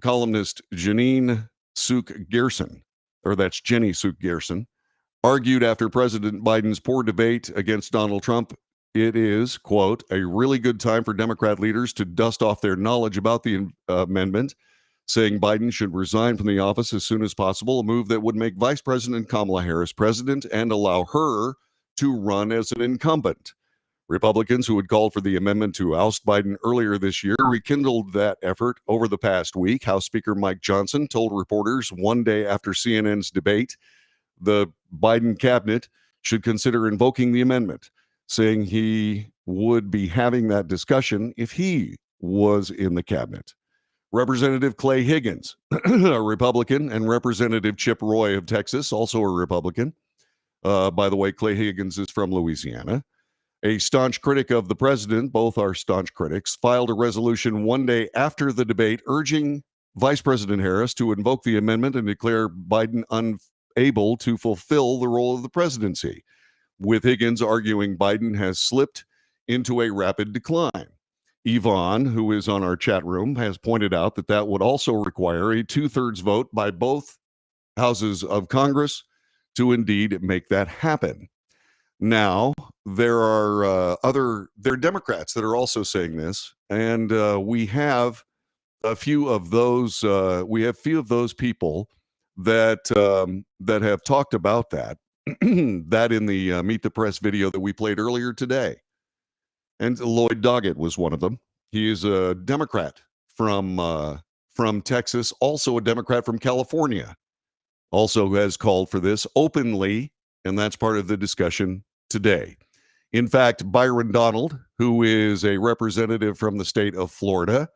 columnist Jeanine Suk Gerson, or that's Jenny Suk Gerson, argued after President Biden's poor debate against Donald Trump, it is, quote, a really good time for Democrat leaders to dust off their knowledge about the amendment, saying Biden should resign from the office as soon as possible, a move that would make Vice President Kamala Harris president and allow her to run as an incumbent. Republicans who had called for the amendment to oust Biden earlier this year rekindled that effort over the past week. House Speaker Mike Johnson told reporters one day after CNN's debate the Biden cabinet should consider invoking the amendment, saying he would be having that discussion if he was in the cabinet. Representative Clay Higgins, a Republican, and Representative Chip Roy of Texas, also a Republican. By the way, Clay Higgins is from Louisiana. A staunch critic of the president, both are staunch critics, filed a resolution one day after the debate urging Vice President Harris to invoke the amendment and declare Biden unable to fulfill the role of the presidency, with Higgins arguing Biden has slipped into a rapid decline. Yvonne, who is on our chat room, has pointed out that that would also require a 2/3 vote by both houses of Congress to indeed make that happen. Now, there are Democrats that are also saying this, and we have a few of those. We have few of those people that have talked about that. That in the Meet the Press video that we played earlier today, and Lloyd Doggett was one of them. He is a Democrat from Texas, also a Democrat from California, also has called for this openly. And that's part of the discussion today. In fact, Byron Donald, who is a representative from the state of Florida,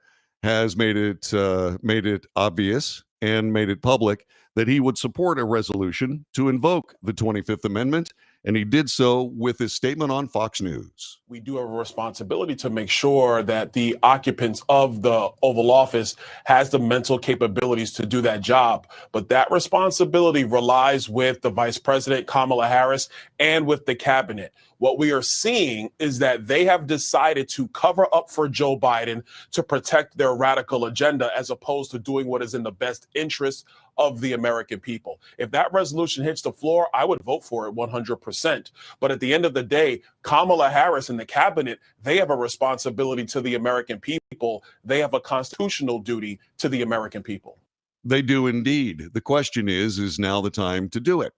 has made it obvious and made it public that he would support a resolution to invoke the 25th Amendment, and he did so with his statement on Fox News. We do have a responsibility to make sure that the occupants of the Oval Office has the mental capabilities to do that job. But that responsibility relies with the Vice President, Kamala Harris, and with the cabinet. What we are seeing is that they have decided to cover up for Joe Biden to protect their radical agenda, as opposed to doing what is in the best interest of the American people. If that resolution hits the floor, I would vote for it 100%. But at the end of the day, Kamala Harris and the cabinet, they have a responsibility to the American people. They have a constitutional duty to the American people. They do indeed. The question is now the time to do it?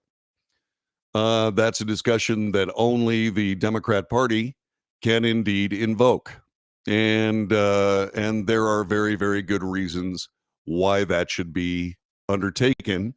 That's a discussion that only the Democrat Party can indeed invoke. And there are very, very good reasons why that should be undertaken,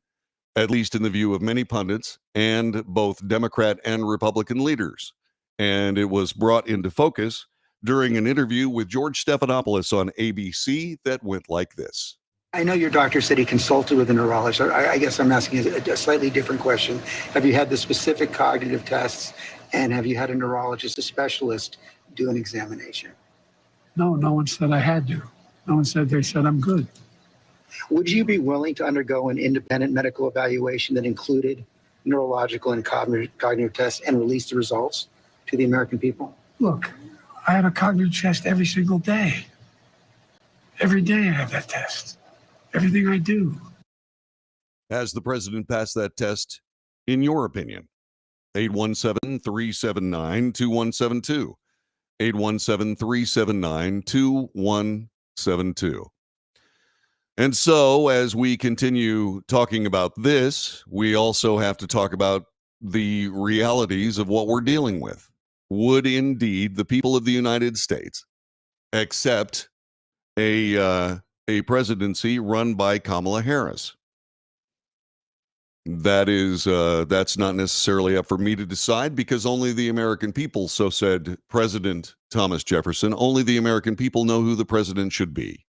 at least in the view of many pundits and both Democrat and Republican leaders. And it was brought into focus during an interview with George Stephanopoulos on ABC that went like this. I know your doctor said he consulted with a neurologist. I guess I'm asking a slightly different question. Have you had the specific cognitive tests, and have you had a neurologist, a specialist, do an examination? No, no one said I had to. No one said, they said I'm good. Would you be willing to undergo an independent medical evaluation that included neurological and cognitive tests and release the results to the American people? Look, I have a cognitive test every single day. Every day I have that test. Everything I do. Has the president passed that test, in your opinion? 817-379-2172. 817-379-2172. And so, as we continue talking about this, we also have to talk about the realities of what we're dealing with. Would indeed the people of the United States accept a presidency run by Kamala Harris? That's not necessarily up for me to decide, because only the American people, so said President Thomas Jefferson, only the American people know who the president should be.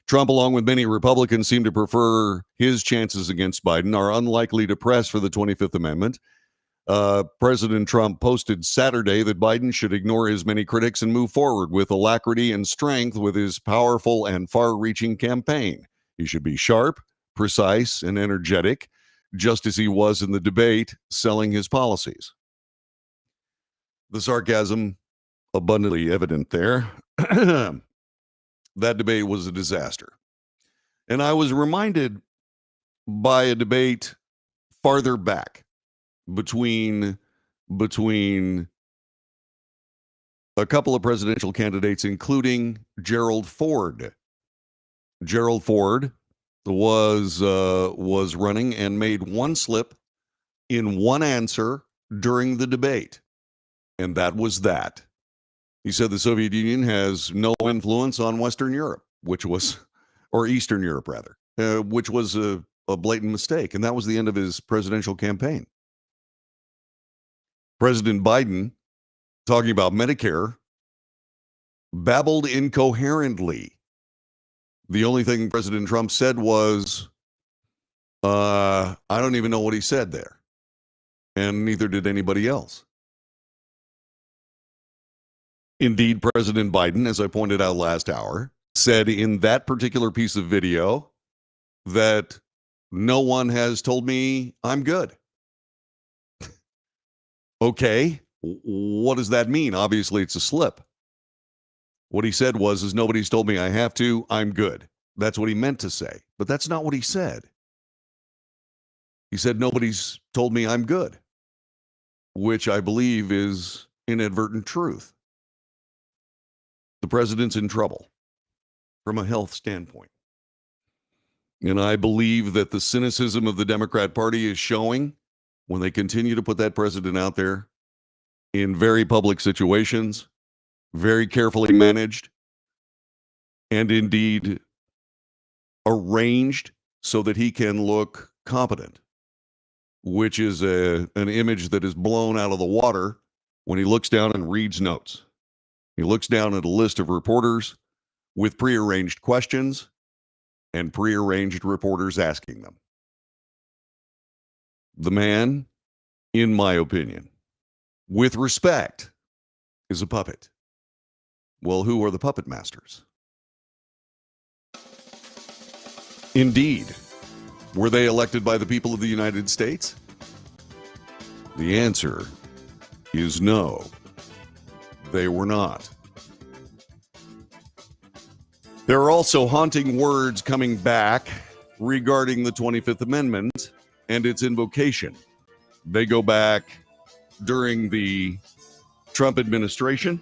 Trump, along with many Republicans, seem to prefer his chances against Biden are unlikely to press for the 25th Amendment. President Trump posted Saturday that Biden should ignore his many critics and move forward with alacrity and strength with his powerful and far-reaching campaign. He should be sharp, precise, and energetic, just as he was in the debate selling his policies. The sarcasm abundantly evident there. That debate was a disaster. And I was reminded by a debate farther back between a couple of presidential candidates, including Gerald Ford. Gerald Ford was running and made one slip in one answer during the debate, and that was that. He said the Soviet Union has no influence on Western Europe, or Eastern Europe rather, which was a blatant mistake, and that was the end of his presidential campaign. President Biden, talking about Medicare, babbled incoherently. The only thing President Trump said was, I don't even know what he said there. And neither did anybody else. Indeed, President Biden, as I pointed out last hour, said in that particular piece of video that no one has told me I'm good. Okay, what does that mean? Obviously, it's a slip. What he said was, nobody's told me I have to, I'm good. That's what he meant to say. But that's not what he said. He said, nobody's told me I'm good, which I believe is inadvertent truth. The president's in trouble from a health standpoint. And I believe that the cynicism of the Democrat Party is showing when they continue to put that president out there in very public situations, very carefully managed, and indeed arranged so that he can look competent, which is an image that is blown out of the water when he looks down and reads notes. He looks down at a list of reporters with prearranged questions and prearranged reporters asking them. The man, in my opinion, with respect, is a puppet. Well, who are the puppet masters? Indeed. Were they elected by the people of the United States? The answer is no. They were not. There are also haunting words coming back regarding the 25th Amendment and its invocation. They go back during the Trump administration,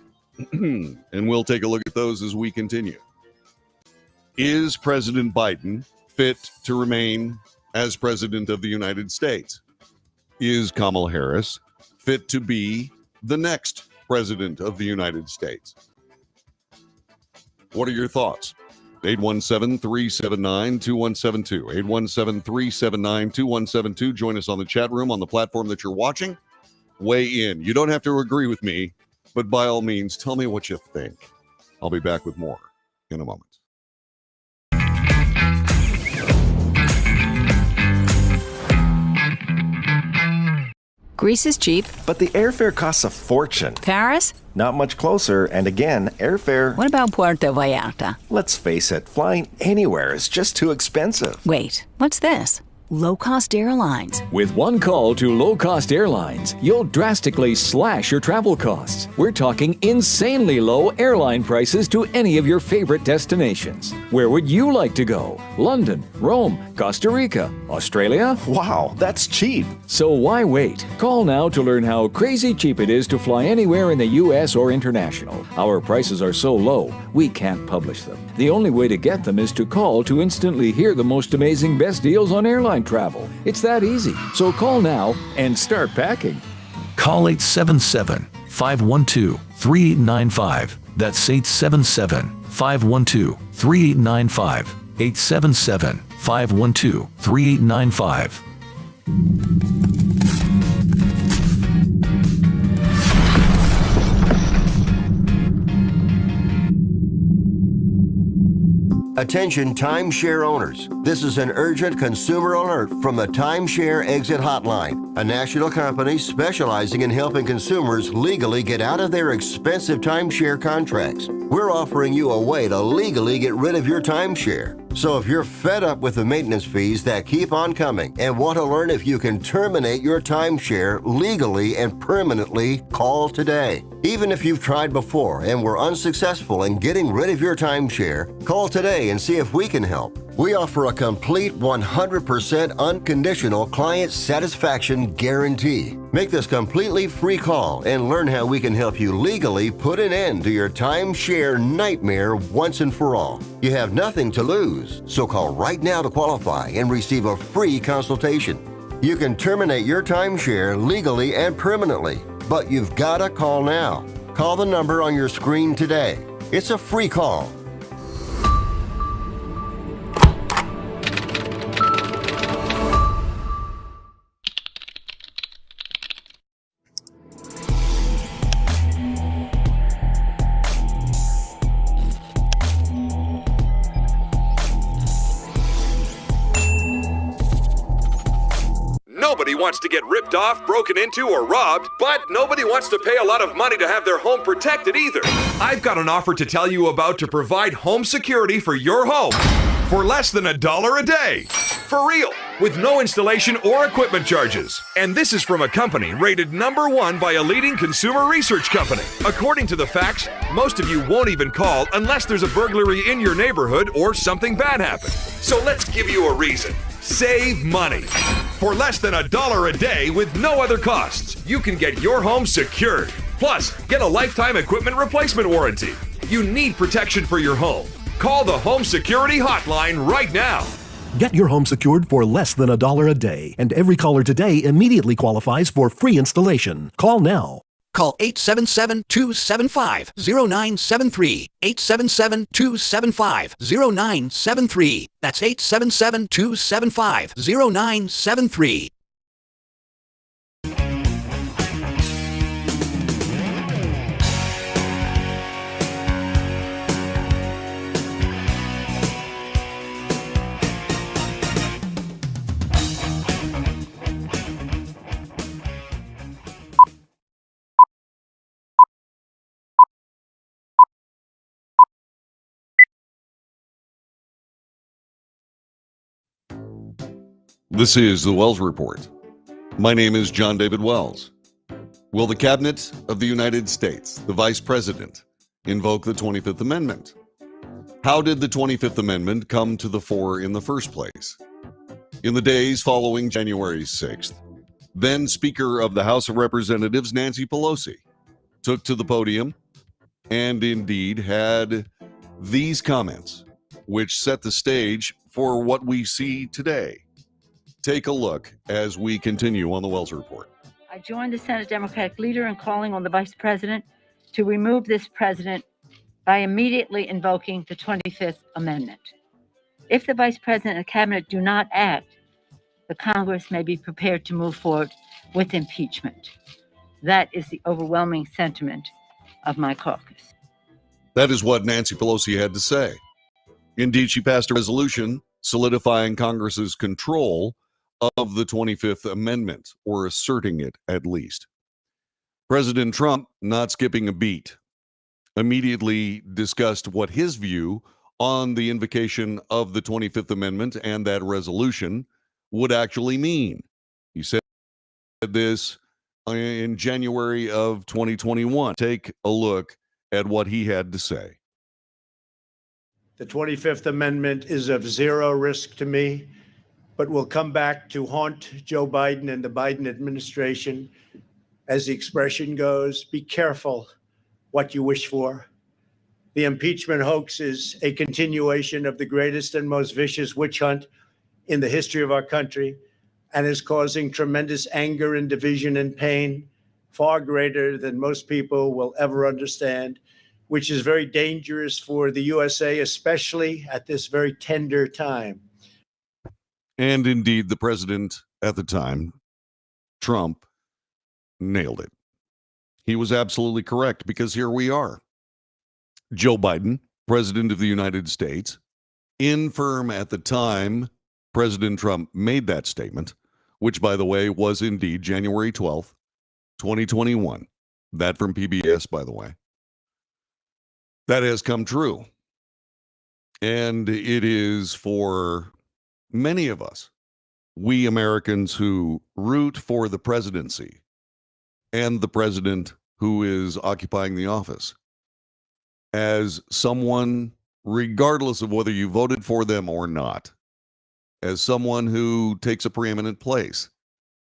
and we'll take a look at those as we continue. Is President Biden fit to remain as President of the United States? Is Kamala Harris fit to be the next President of the United States? What are your thoughts? 817-379-2172. 817-379-2172. Join us on the chat room on the platform that you're watching. Weigh in. You don't have to agree with me, but by all means, tell me what you think. I'll be back with more in a moment. Greece is cheap. But the airfare costs a fortune. Paris? Not much closer, and again, airfare... What about Puerto Vallarta? Let's face it, flying anywhere is just too expensive. Wait, what's this? Low-cost airlines. With one call to low-cost airlines, you'll drastically slash your travel costs. We're talking insanely low airline prices to any of your favorite destinations. Where would you like to go? London, Rome, Costa Rica, Australia? Wow, that's cheap. So why wait? Call now to learn how crazy cheap it is to fly anywhere in the U.S. or international. Our prices are so low, we can't publish them. The only way to get them is to call to instantly hear the most amazing best deals on airline travel. It's that easy. So call now and start packing. Call 877-512-3895. That's 877-512-3895. 877-512-3895. Attention timeshare owners. This is an urgent consumer alert from the Timeshare Exit Hotline, a national company specializing in helping consumers legally get out of their expensive timeshare contracts. We're offering you a way to legally get rid of your timeshare. So if you're fed up with the maintenance fees that keep on coming and want to learn if you can terminate your timeshare legally and permanently, call today. Even if you've tried before and were unsuccessful in getting rid of your timeshare, call today and see if we can help. We offer a complete 100% unconditional client satisfaction guarantee. Make this completely free call and learn how we can help you legally put an end to your timeshare nightmare once and for all. You have nothing to lose, so call right now to qualify and receive a free consultation. You can terminate your timeshare legally and permanently, but you've got to call now. Call the number on your screen today. It's a free call. Nobody wants to get ripped off, broken into, or robbed, but nobody wants to pay a lot of money to have their home protected either. I've got an offer to tell you about to provide home security for your home for less than $1 a day. For real, with no installation or equipment charges. And this is from a company rated #1 by a leading consumer research company. According to the facts, most of you won't even call unless there's a burglary in your neighborhood or something bad happened. So let's give you a reason. Save money. For less than $1 a day with no other costs, you can get your home secured. Plus, get a lifetime equipment replacement warranty. You need protection for your home. Call the Home Security Hotline right now. Get your home secured for less than $1 a day, and every caller today immediately qualifies for free installation. Call now. Call 877-275-0973. 877-275-0973. That's 877-275-0973. This is the Wells Report. My name is John David Wells. Will the Cabinet of the United States, the Vice President, invoke the 25th Amendment? How did the 25th Amendment come to the fore in the first place? In the days following January 6th, then Speaker of the House of Representatives Nancy Pelosi took to the podium and indeed had these comments, which set the stage for what we see today. Take a look as we continue on the Wells Report. I joined the Senate Democratic leader in calling on the Vice President to remove this president by immediately invoking the 25th Amendment. If the Vice President and Cabinet do not act, the Congress may be prepared to move forward with impeachment. That is the overwhelming sentiment of my caucus. That is what Nancy Pelosi had to say. Indeed, she passed a resolution solidifying Congress's control of the 25th Amendment, or asserting it at least. President Trump, not skipping a beat, immediately discussed what his view on the invocation of the 25th Amendment and that resolution would actually mean. He said this in January of 2021. Take a look at what he had to say. The 25th Amendment is of zero risk to me, but will come back to haunt Joe Biden and the Biden administration. As the expression goes, be careful what you wish for. The impeachment hoax is a continuation of the greatest and most vicious witch hunt in the history of our country, and is causing tremendous anger and division and pain, far greater than most people will ever understand, which is very dangerous for the USA, especially at this very tender time. And indeed, the president at the time, Trump, nailed it. He was absolutely correct, because here we are. Joe Biden, President of the United States, infirm at the time President Trump made that statement, which, by the way, was indeed January 12th, 2021. That from PBS, by the way. That has come true. And it is for many of us, we Americans who root for the presidency and the president who is occupying the office, as someone, regardless of whether you voted for them or not, as someone who takes a preeminent place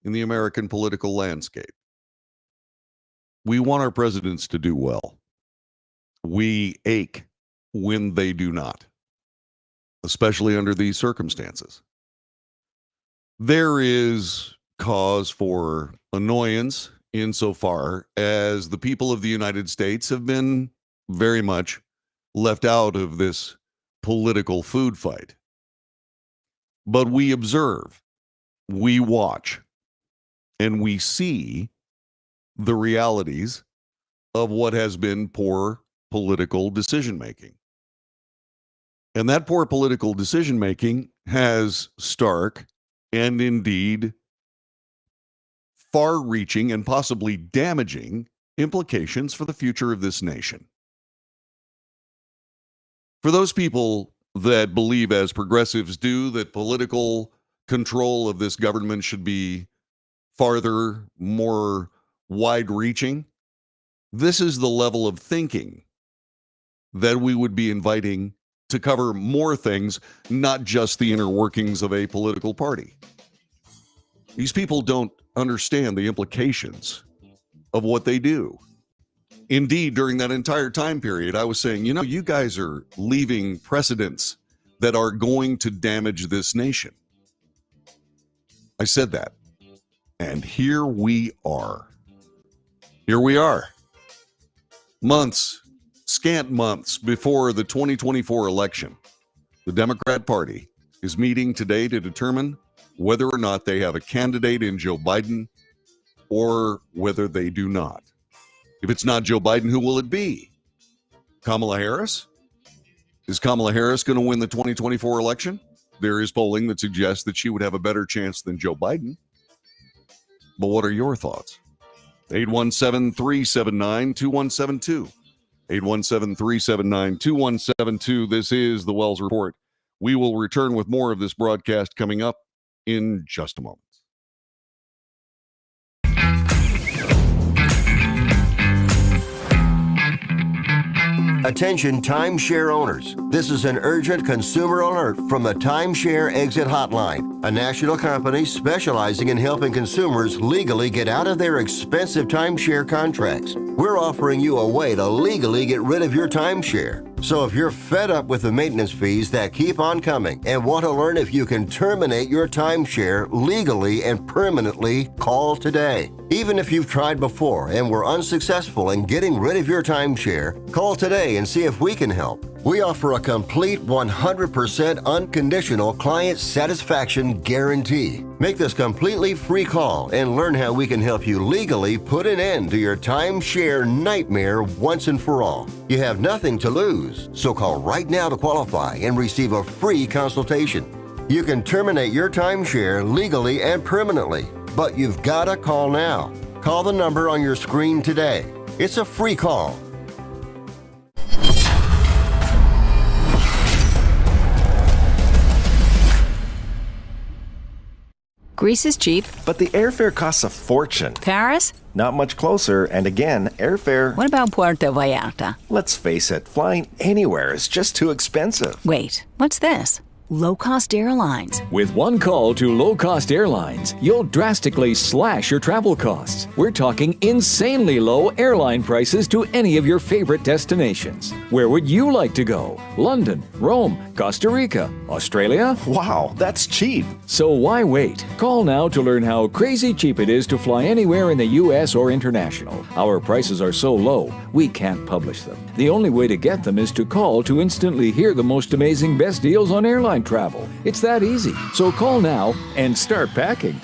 in the American political landscape. We want our presidents to do well. We ache when they do not, especially under these circumstances. There is cause for annoyance insofar as the people of the United States have been very much left out of this political food fight. But we observe, we watch, and we see the realities of what has been poor political decision-making. And that poor political decision-making has stark and indeed far-reaching and possibly damaging implications for the future of this nation. For those people that believe, as progressives do, that political control of this government should be farther, more wide-reaching, this is the level of thinking that we would be inviting to cover more things, not just the inner workings of a political party. These people don't understand the implications of what they do. Indeed, during that entire time period, I was saying, you guys are leaving precedents that are going to damage this nation. I said that. And here we are. Here we are. Scant months before the 2024 election, the Democrat Party is meeting today to determine whether or not they have a candidate in Joe Biden or whether they do not. If it's not Joe Biden, who will it be? Kamala Harris? Is Kamala Harris going to win the 2024 election? There is polling that suggests that she would have a better chance than Joe Biden. But what are your thoughts? 817-379-2172. 817-379-2172. This is the Wells Report. We will return with more of this broadcast coming up in just a moment. Attention timeshare owners. This is an urgent consumer alert from the Timeshare Exit Hotline, a national company specializing in helping consumers legally get out of their expensive timeshare contracts. We're offering you a way to legally get rid of your timeshare. So if you're fed up with the maintenance fees that keep on coming and want to learn if you can terminate your timeshare legally and permanently, call today. Even if you've tried before and were unsuccessful in getting rid of your timeshare, call today and see if we can help. We offer a complete 100% unconditional client satisfaction guarantee. Make this completely free call and learn how we can help you legally put an end to your timeshare nightmare once and for all. You have nothing to lose, so call right now to qualify and receive a free consultation. You can terminate your timeshare legally and permanently, but you've got to call now. Call the number on your screen today. It's a free call. Greece is cheap. But the airfare costs a fortune. Paris? Not much closer, and again, airfare... What about Puerto Vallarta? Let's face it, flying anywhere is just too expensive. Wait, what's this? Low-cost airlines. With one call to low-cost airlines, you'll drastically slash your travel costs. We're talking insanely low airline prices to any of your favorite destinations. Where would you like to go? London, Rome, Costa Rica, Australia? Wow, that's cheap. So why wait? Call now to learn how crazy cheap it is to fly anywhere in the U.S. or international. Our prices are so low, we can't publish them. The only way to get them is to call to instantly hear the most amazing best deals on airline travel. It's that easy. So call now and start packing.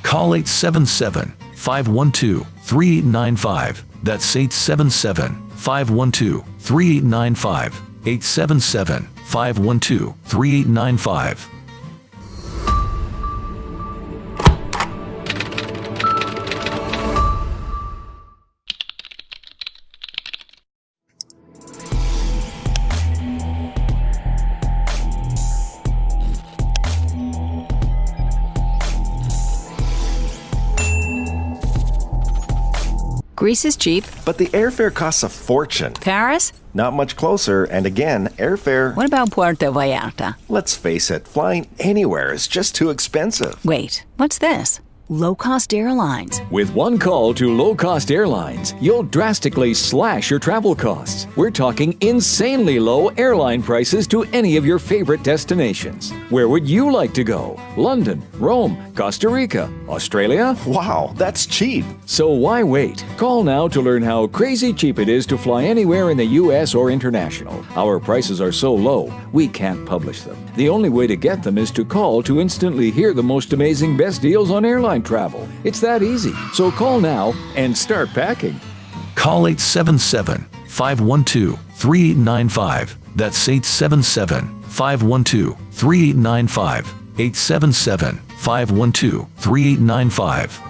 Call 877-512-3895. That's 877-512-3895. 877-512-3895. Greece is cheap. But the airfare costs a fortune. Paris? Not much closer, and again, airfare... What about Puerto Vallarta? Let's face it, flying anywhere is just too expensive. Wait, what's this? Low-cost airlines. With one call to low-cost airlines, you'll drastically slash your travel costs. We're talking insanely low airline prices to any of your favorite destinations. Where would you like to go? London, Rome, Costa Rica, Australia? Wow, that's cheap. So why wait? Call now to learn how crazy cheap it is to fly anywhere in the U.S. or international. Our prices are so low, we can't publish them. The only way to get them is to call to instantly hear the most amazing best deals on airline travel. It's that easy. So call now and start packing. Call 877-512-3895. That's 877-512-3895. 877-512-3895.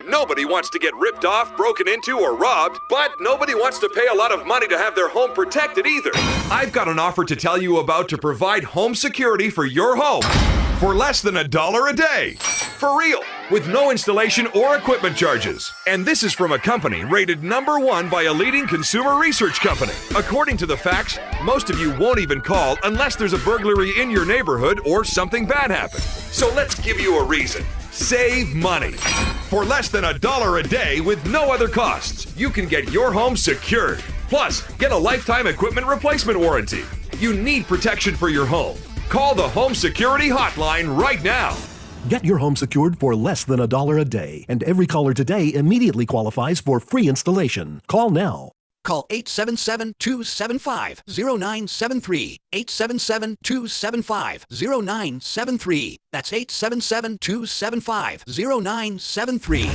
Nobody wants to get ripped off, broken into, or robbed, but nobody wants to pay a lot of money to have their home protected either. I've got an offer to tell you about to provide home security for your home for less than $1 a day. For real, with no installation or equipment charges. And this is from a company rated #1 by a leading consumer research company. According to the facts, most of you won't even call unless there's a burglary in your neighborhood or something bad happened. So let's give you a reason. Save money. For less than $1 a day with no other costs, you can get your home secured. Plus, get a lifetime equipment replacement warranty. You need protection for your home. Call the Home Security Hotline right now. Get your home secured for less than $1 a day, and every caller today immediately qualifies for free installation. Call now. Call 877-275-0973. 877-275-0973. That's 877-275-0973.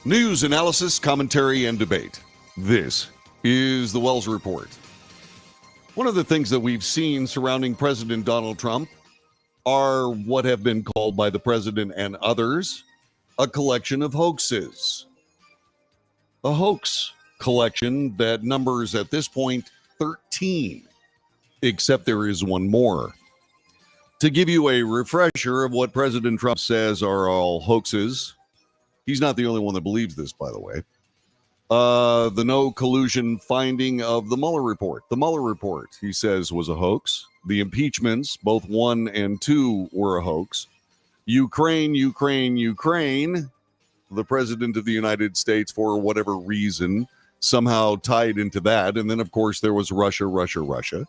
News, analysis, commentary, and debate. This is the Wells Report. One of the things that we've seen surrounding President Donald Trump are what have been called by the president and others a collection of hoaxes. A hoax collection that numbers at this point 13, except there is one more. To give you a refresher of what President Trump says are all hoaxes, he's not the only one that believes this, by the way. The no collusion finding of the Mueller report. The Mueller report, he says, was a hoax. The impeachments, both 1 and 2, were a hoax. Ukraine. The president of the United States, for whatever reason, somehow tied into that. And then, of course, there was Russia.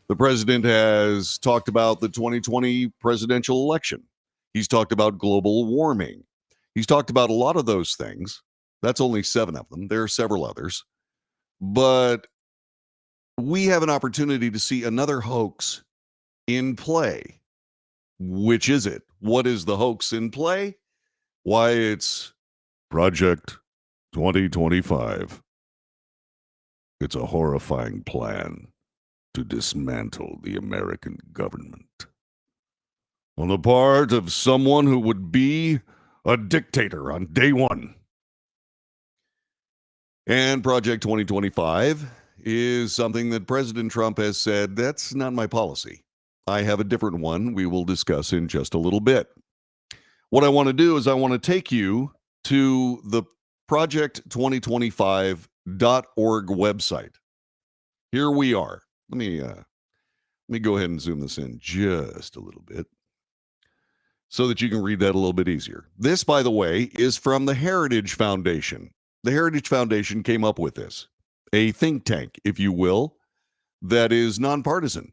The president has talked about the 2020 presidential election. He's talked about global warming. He's talked about a lot of those things. That's only 7 of them. There are several others. But we have an opportunity to see another hoax in play. Which is it? What is the hoax in play? Why, it's Project 2025. It's a horrifying plan to dismantle the American government on the part of someone who would be a dictator on day one. And Project 2025 is something that President Trump has said, that's not my policy. I have a different one we will discuss in just a little bit. What I want to do is I want to take you to the project2025.org website. Here we are. Let me go ahead and zoom this in just a little bit so that you can read that a little bit easier. This, by the way, is from the Heritage Foundation. The Heritage Foundation came up with this, a think tank, if you will, that is nonpartisan.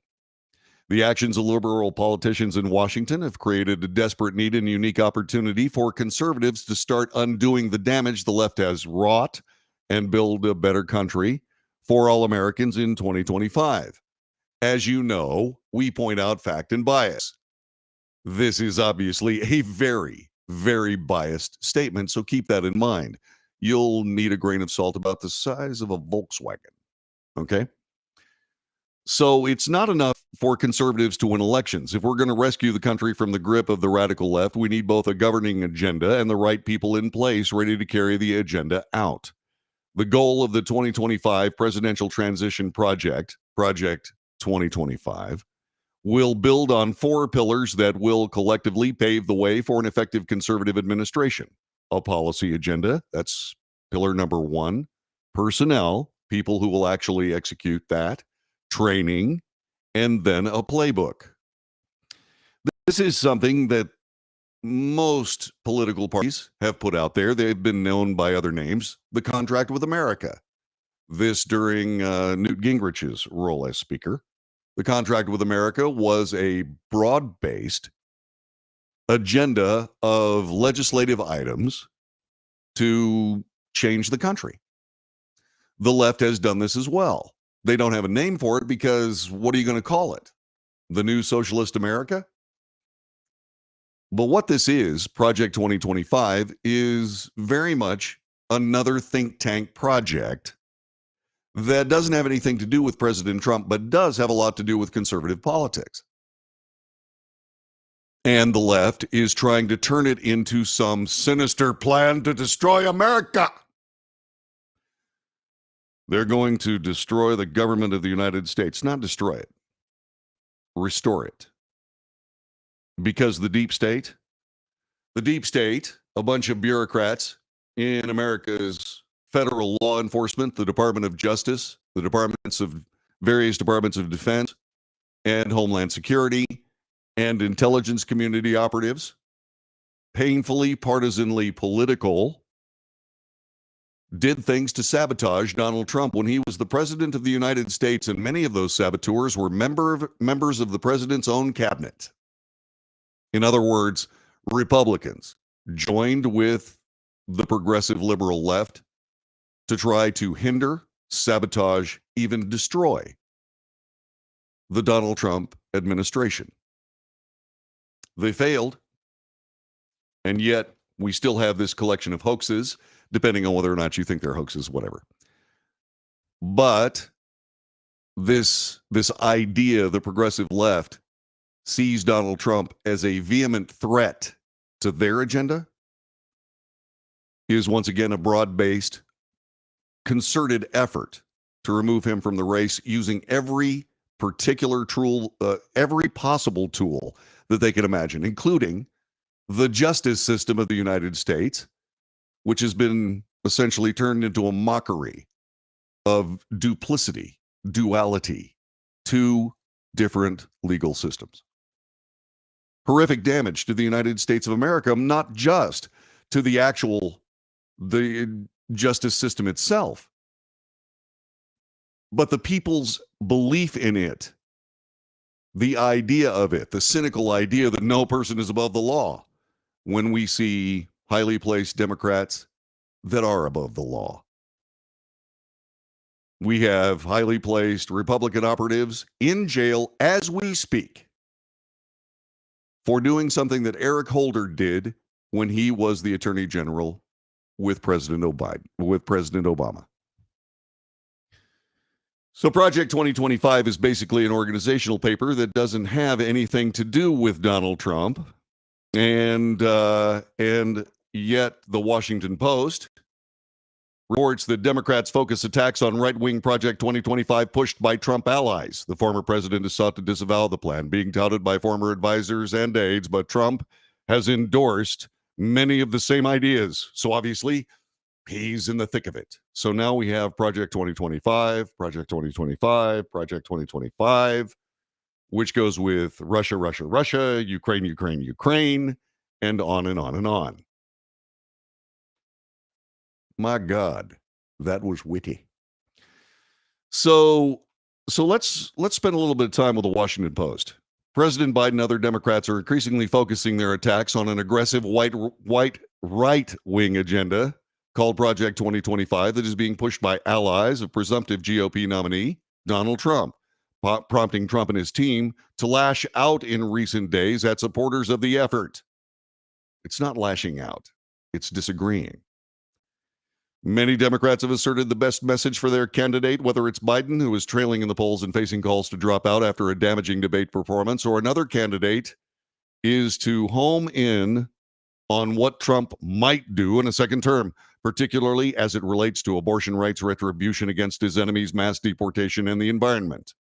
The actions of liberal politicians in Washington have created a desperate need and unique opportunity for conservatives to start undoing the damage the left has wrought and build a better country for all Americans in 2025. As you know, we point out fact and bias. This is obviously a very, very biased statement, so keep that in mind. You'll need a grain of salt about the size of a Volkswagen, okay? So it's not enough for conservatives to win elections. If we're going to rescue the country from the grip of the radical left, we need both a governing agenda and the right people in place ready to carry the agenda out. The goal of the 2025 Presidential Transition Project, Project 2025, will build on 4 pillars that will collectively pave the way for an effective conservative administration. A policy agenda, that's pillar number 1. Personnel, people who will actually execute that. Training, and then a playbook. This is something that most political parties have put out there. They've been known by other names. The Contract with America. This during Newt Gingrich's role as Speaker. The Contract with America was a broad-based agenda of legislative items to change the country. The left has done this as well. They don't have a name for it because what are you going to call it? The New Socialist America? But what this is, Project 2025, is very much another think tank project that doesn't have anything to do with President Trump, but does have a lot to do with conservative politics. And the left is trying to turn it into some sinister plan to destroy America. They're going to destroy the government of the United States. Not destroy it. Restore it. Because the deep state, a bunch of bureaucrats in America's federal law enforcement, the Department of Justice, the various departments of defense and Homeland Security and intelligence community operatives, painfully, partisanly political, did things to sabotage Donald Trump when he was the president of the United States, and many of those saboteurs were members of the president's own cabinet. In other words, Republicans joined with the progressive liberal left to try to hinder, sabotage, even destroy the Donald Trump administration. They failed, and yet we still have this collection of hoaxes, depending on whether or not you think they're hoaxes, whatever. But this idea, the progressive left sees Donald Trump as a vehement threat to their agenda, is once again a broad-based, concerted effort to remove him from the race using every particular tool, every possible tool that they can imagine, including the justice system of the United States, which has been essentially turned into a mockery of duplicity, duality, two different legal systems. Horrific damage to the United States of America, not just to the justice system itself, but the people's belief in it, the idea of it, the cynical idea that no person is above the law, when we see highly placed Democrats that are above the law. We have highly placed Republican operatives in jail as we speak for doing something that Eric Holder did when he was the Attorney General with President Obama. So Project 2025 is basically an organizational paper that doesn't have anything to do with Donald Trump. And yet the Washington Post reports that Democrats focus attacks on right-wing Project 2025 pushed by Trump allies. The former president has sought to disavow the plan, being touted by former advisors and aides, but Trump has endorsed many of the same ideas. So obviously, he's in the thick of it. So now we have Project 2025, Project 2025, Project 2025, which goes with Russia, Russia, Russia, Ukraine, Ukraine, Ukraine, and on and on and on. My God, that was witty. So let's spend a little bit of time with the Washington Post. President Biden and other Democrats are increasingly focusing their attacks on an aggressive right-wing agenda called Project 2025 that is being pushed by allies of presumptive GOP nominee Donald Trump, prompting Trump and his team to lash out in recent days at supporters of the effort. It's not lashing out, it's disagreeing. Many Democrats have asserted the best message for their candidate, whether it's Biden, who is trailing in the polls and facing calls to drop out after a damaging debate performance, or another candidate, is to home in on what Trump might do in a second term, particularly as it relates to abortion rights, retribution against his enemies, mass deportation, and the environment.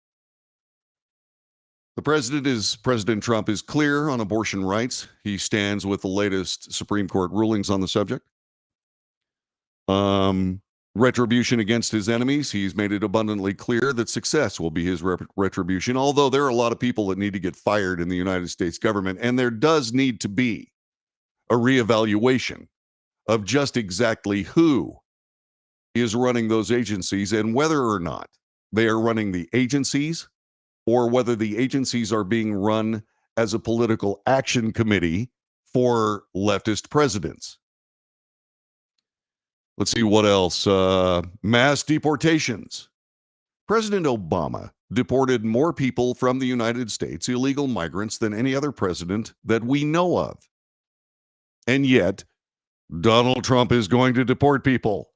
President Trump is clear on abortion rights. He stands with the latest Supreme Court rulings on the subject. Retribution against his enemies. He's made it abundantly clear that success will be his retribution, although there are a lot of people that need to get fired in the United States government, and there does need to be a reevaluation of just exactly who is running those agencies and whether or not they are running the agencies or whether the agencies are being run as a political action committee for leftist presidents. Let's see what else. Mass deportations. President Obama deported more people from the United States, illegal migrants, than any other president that we know of. And yet, Donald Trump is going to deport people.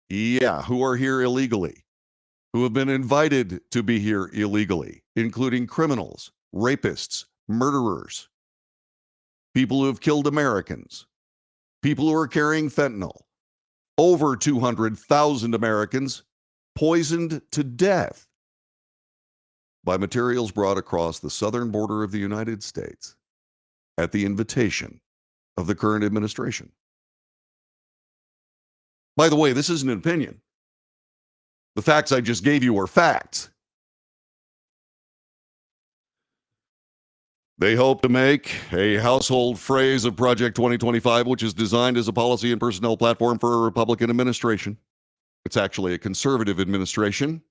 Yeah, who are here illegally, who have been invited to be here illegally, including criminals, rapists, murderers, people who have killed Americans, people who are carrying fentanyl. Over 200,000 Americans poisoned to death by materials brought across the southern border of the United States at the invitation of the current administration. By the way, this isn't an opinion. The facts I just gave you are facts. They hope to make a household phrase of Project 2025, which is designed as a policy and personnel platform for a Republican administration. It's actually a conservative administration.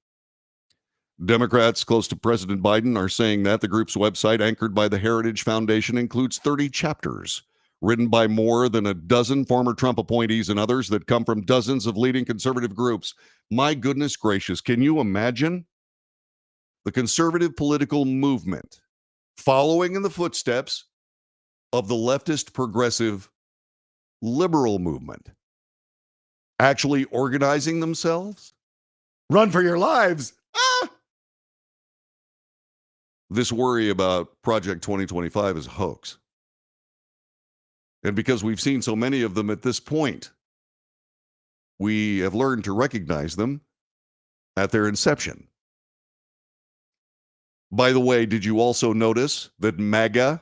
Democrats close to President Biden are saying that the group's website, anchored by the Heritage Foundation, includes 30 chapters written by more than a dozen former Trump appointees and others that come from dozens of leading conservative groups. My goodness gracious, can you imagine the conservative political movement following in the footsteps of the leftist progressive liberal movement, actually organizing themselves? Run for your lives. this worry about Project 2025 is a hoax. And because we've seen so many of them at this point, we have learned to recognize them at their inception. By the way, did you also notice that MAGA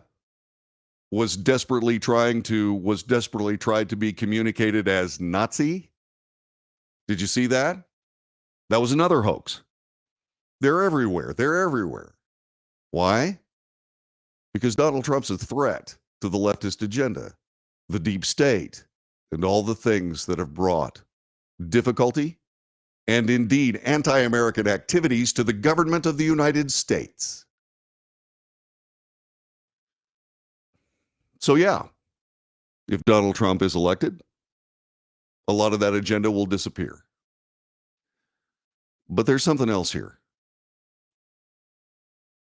was desperately tried to be communicated as Nazi? Did you see that? That was another hoax. They're everywhere. They're everywhere. Why? Because Donald Trump's a threat to the leftist agenda, the deep state, and all the things that have brought difficulty and indeed anti-American activities to the government of the United States. So yeah, if Donald Trump is elected, a lot of that agenda will disappear. But there's something else here.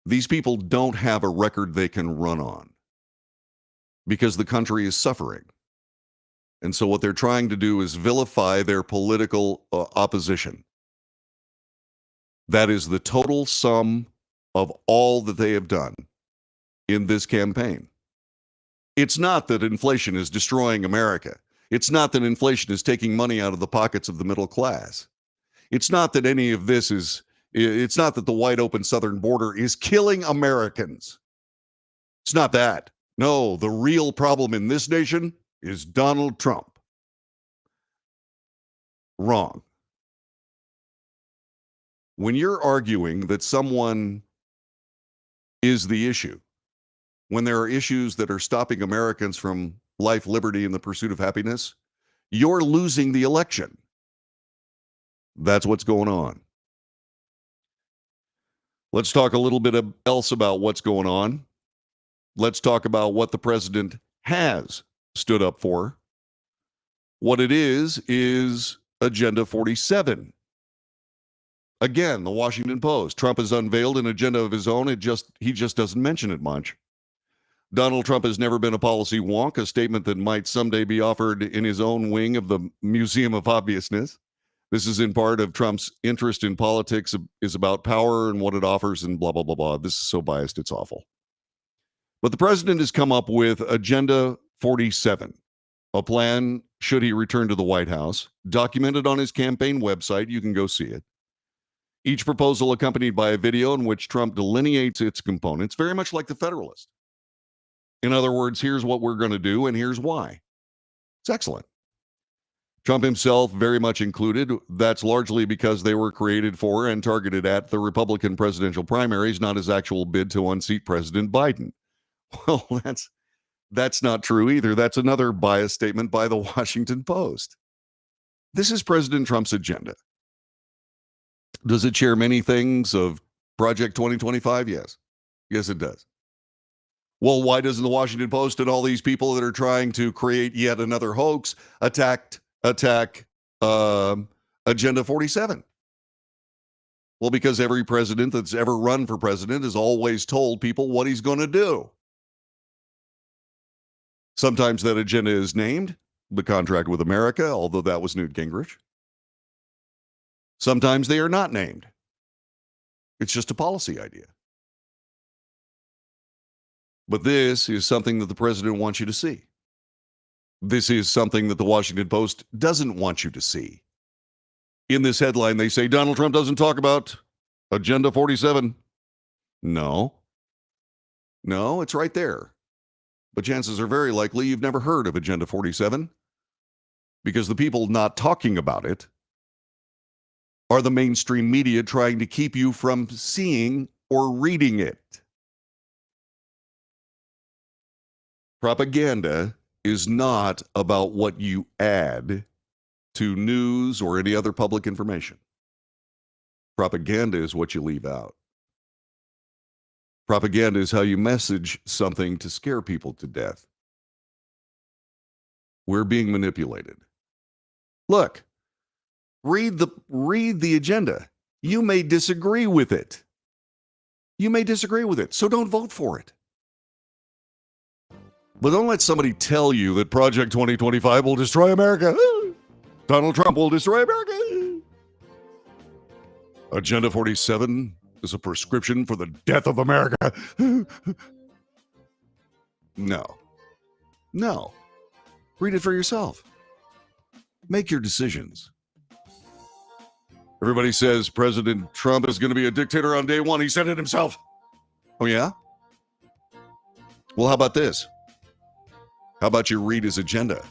These people don't have a record they can run on because the country is suffering. And so what they're trying to do is vilify their political opposition. That is the total sum of all that they have done in this campaign. It's not that inflation is destroying America. It's not that inflation is taking money out of the pockets of the middle class. It's not that any of this is, it's not that the wide open southern border is killing Americans. It's not that. No, the real problem in this nation is Donald Trump. Wrong. When you're arguing that someone is the issue, when there are issues that are stopping Americans from life, liberty, and the pursuit of happiness, you're losing the election. That's what's going on. Let's talk a little bit else about what's going on. Let's talk about what the president has stood up for. What it is Agenda 47. Again, the Washington Post. Trump has unveiled an agenda of his own. He just doesn't mention it much. Donald Trump has never been a policy wonk, a statement that might someday be offered in his own wing of the Museum of Obviousness. This is in part of Trump's interest in politics is about power and what it offers and blah, blah, blah, blah. This is so biased, it's awful. But the president has come up with Agenda 47, a plan should he return to the White House, documented on his campaign website. You can go see it. Each proposal accompanied by a video in which Trump delineates its components, very much like the Federalist. In other words, here's what we're going to do, and here's why. It's excellent. Trump himself very much included. That's largely because they were created for and targeted at the Republican presidential primaries, not his actual bid to unseat President Biden. Well, that's not true either. That's another biased statement by the Washington Post. This is President Trump's agenda. Does it share many things of Project 2025? Yes. Yes, it does. Well, why doesn't the Washington Post and all these people that are trying to create yet another hoax attack Agenda 47? Well, because every president that's ever run for president has always told people what he's going to do. Sometimes that agenda is named the contract with America, although that was Newt Gingrich. Sometimes they are not named. It's just a policy idea. But this is something that the president wants you to see. This is something that the Washington Post doesn't want you to see. In this headline, they say Donald Trump doesn't talk about Agenda 47. No, it's right there. But chances are very likely you've never heard of Agenda 47 because the people not talking about it are the mainstream media trying to keep you from seeing or reading it. Propaganda is not about what you add to news or any other public information. Propaganda is what you leave out. Propaganda is how you message something to scare people to death. We're being manipulated. Look, read the agenda. You may disagree with it. So don't vote for it. But don't let somebody tell you that Project 2025 will destroy America. Donald Trump will destroy America. Agenda 47 is a prescription for the death of America. No. No. Read it for yourself. Make your decisions. Everybody says President Trump is going to be a dictator on day one. He said it himself. Oh, yeah? Well, how about this? How about you read his agenda?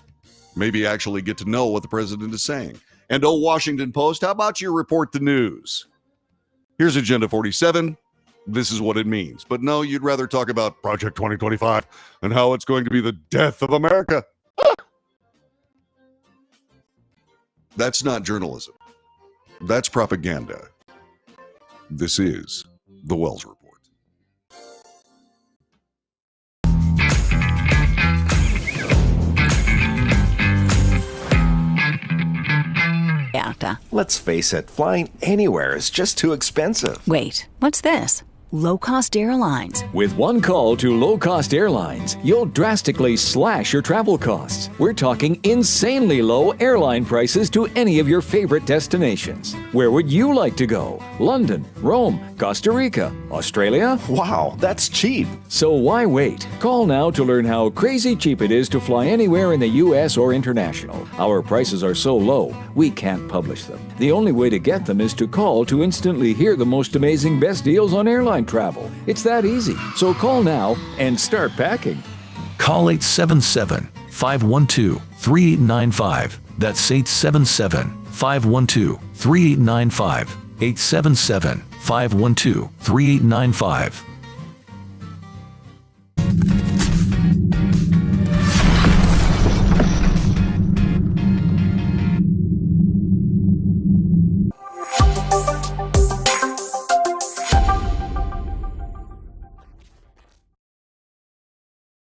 Maybe actually get to know what the president is saying. And Washington Post, how about you report the news? Here's Agenda 47. This is what it means. But no, you'd rather talk about Project 2025 and how it's going to be the death of America. That's not journalism. That's propaganda. This is the Wells Report. Let's face it, flying anywhere is just too expensive. Wait, what's this? Low-cost airlines. With one call to low-cost airlines, you'll drastically slash your travel costs. We're talking insanely low airline prices to any of your favorite destinations. Where would you like to go? London, Rome, Costa Rica, Australia? Wow, that's cheap. So why wait? Call now to learn how crazy cheap it is to fly anywhere in the U.S. or international. Our prices are so low, we can't publish them. The only way to get them is to call to instantly hear the most amazing best deals on airline travel. It's that easy. So call now and start packing. Call 877-512-3895. That's 877-512-3895. 877-512-3895.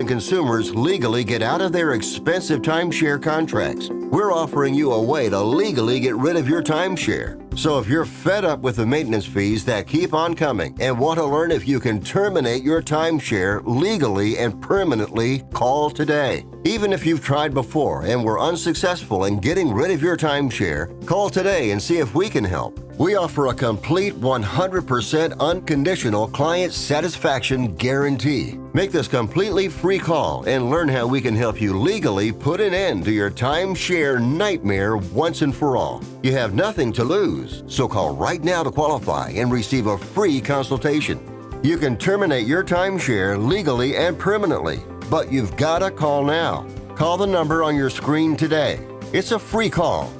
Consumers legally get out of their expensive timeshare contracts. We're offering you a way to legally get rid of your timeshare. So if you're fed up with the maintenance fees that keep on coming and want to learn if you can terminate your timeshare legally and permanently, call today. Even if you've tried before and were unsuccessful in getting rid of your timeshare, call today and see if we can help. We offer a complete 100% unconditional client satisfaction guarantee. Make this completely free call and learn how we can help you legally put an end to your timeshare nightmare once and for all. You have nothing to lose, so call right now to qualify and receive a free consultation. You can terminate your timeshare legally and permanently, but you've got to call now. Call the number on your screen today. It's a free call.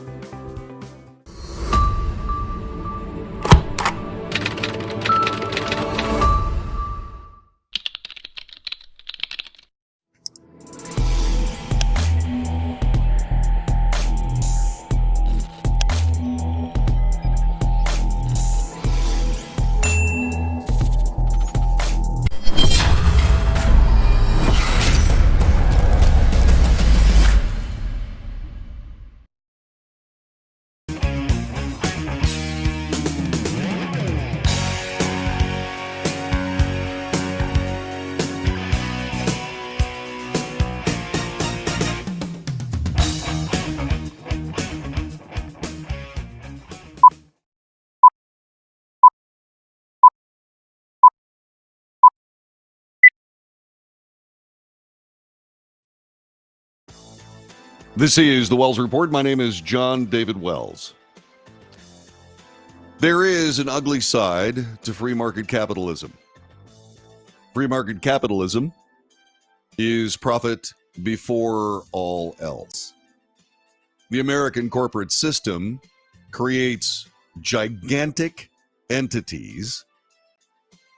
This is the Wells Report. My name is John David Wells. There is an ugly side to free market capitalism. Free market capitalism is profit before all else. The American corporate system creates gigantic entities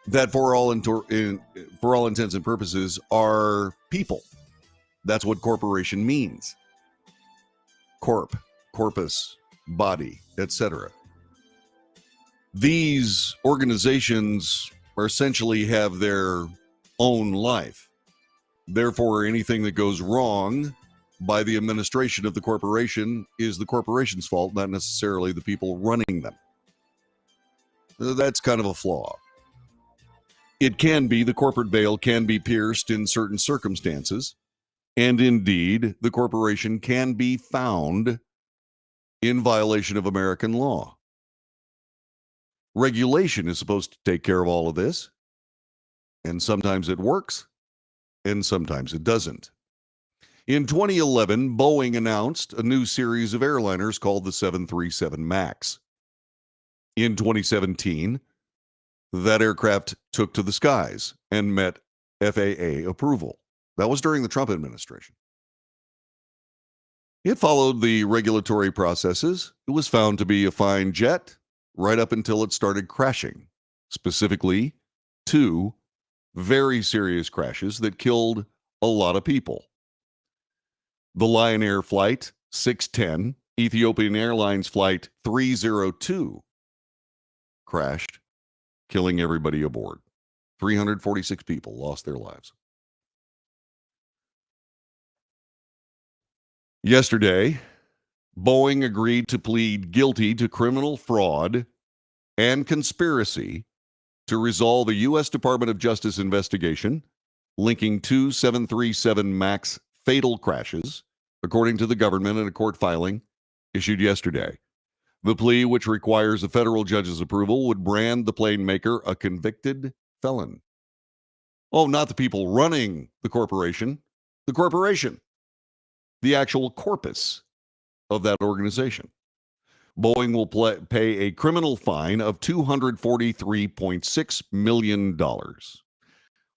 that for all intents and purposes are people. That's what corporation means. Corp, corpus, body, etc. These organizations essentially have their own life. Therefore, anything that goes wrong by the administration of the corporation is the corporation's fault, not necessarily the people running them. That's kind of a flaw. It can be, the corporate veil can be pierced in certain circumstances. And indeed, the corporation can be found in violation of American law. Regulation is supposed to take care of all of this. And sometimes it works, and sometimes it doesn't. In 2011, Boeing announced a new series of airliners called the 737 MAX. In 2017, that aircraft took to the skies and met FAA approval. That was during the Trump administration. It followed the regulatory processes. It was found to be a fine jet right up until it started crashing, specifically 2 very serious crashes that killed a lot of people. The Lion Air Flight 610, Ethiopian Airlines Flight 302 crashed, killing everybody aboard. 346 people lost their lives. Yesterday, Boeing agreed to plead guilty to criminal fraud and conspiracy to resolve a U.S. Department of Justice investigation linking 2 737 MAX fatal crashes, according to the government in a court filing issued yesterday. The plea, which requires a federal judge's approval, would brand the plane maker a convicted felon. Oh, not the people running the corporation, the actual corpus of that organization. Boeing will pay a criminal fine of $243.6 million.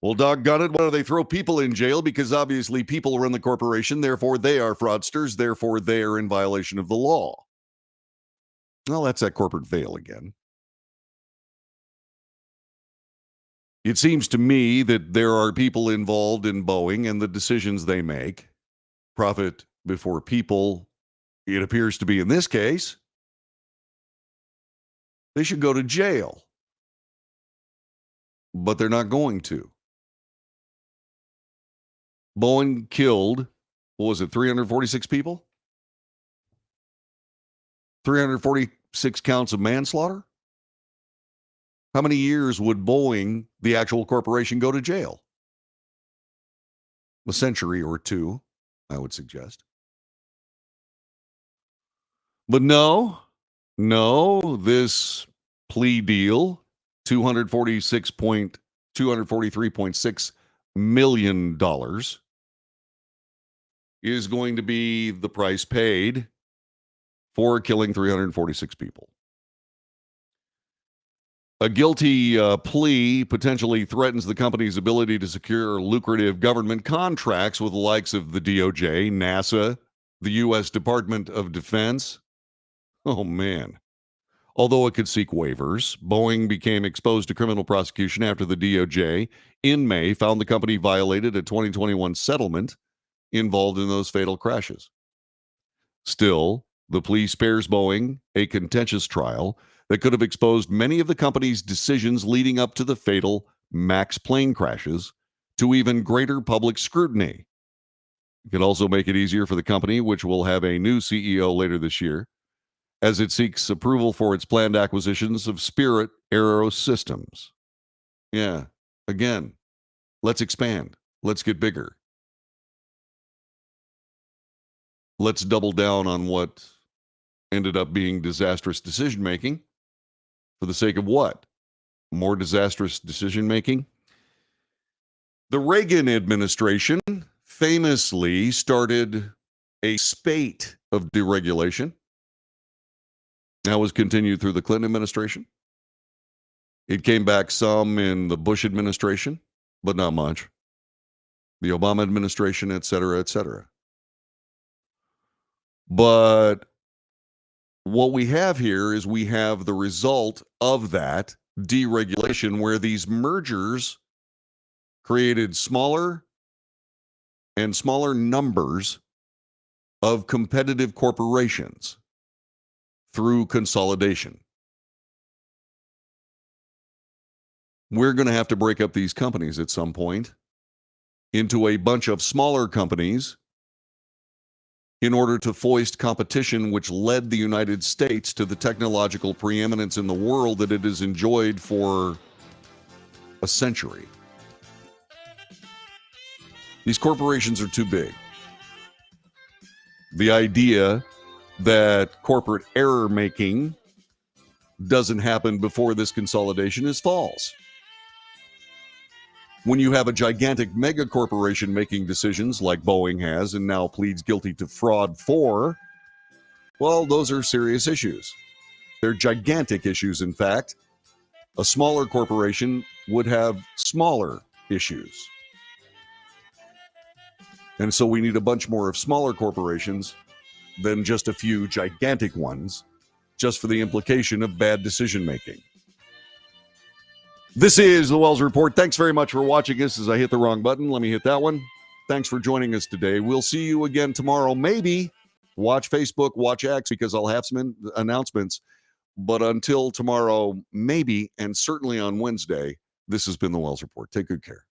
Well, doggone it, why do they throw people in jail? Because obviously people run the corporation, therefore they are fraudsters, therefore they are in violation of the law. Well, that's that corporate veil again. It seems to me that there are people involved in Boeing and the decisions they make. Profit before people, it appears to be in this case. They should go to jail. But they're not going to. Boeing killed, what was it, 346 people? 346 counts of manslaughter? How many years would Boeing, the actual corporation, go to jail? A century or 2, I would suggest. But no, this plea deal, $243.6 million, is going to be the price paid for killing 346 people. A guilty plea potentially threatens the company's ability to secure lucrative government contracts with the likes of the DOJ, NASA, the U.S. Department of Defense. Oh, man. Although it could seek waivers, Boeing became exposed to criminal prosecution after the DOJ in May found the company violated a 2021 settlement involved in those fatal crashes. Still, the plea spares Boeing a contentious trial that could have exposed many of the company's decisions leading up to the fatal MAX plane crashes to even greater public scrutiny. It could also make it easier for the company, which will have a new CEO later this year, as it seeks approval for its planned acquisitions of Spirit AeroSystems. Yeah, again, let's expand. Let's get bigger. Let's double down on what ended up being disastrous decision-making. For the sake of what? More disastrous decision-making? The Reagan administration famously started a spate of deregulation. That was continued through the Clinton administration. It came back some in the Bush administration, but not much. The Obama administration, et cetera, et cetera. But what we have here is we have the result of that deregulation where these mergers created smaller and smaller numbers of competitive corporations through consolidation. We're going to have to break up these companies at some point into a bunch of smaller companies in order to foist competition, which led the United States to the technological preeminence in the world that it has enjoyed for a century. These corporations are too big. The idea that corporate error making doesn't happen before this consolidation is false. When you have a gigantic mega corporation making decisions like Boeing has and now pleads guilty to fraud for, well, those are serious issues. They're gigantic issues, in fact. A smaller corporation would have smaller issues. And so we need a bunch more of smaller corporations than just a few gigantic ones, just for the implication of bad decision making. This is the Wells Report. Thanks very much for watching us. As I hit the wrong button, let me hit that one. Thanks for joining us today. We'll see you again tomorrow. Maybe watch Facebook, watch X, because I'll have some announcements. But until tomorrow, maybe, and certainly on Wednesday, this has been the Wells Report. Take good care.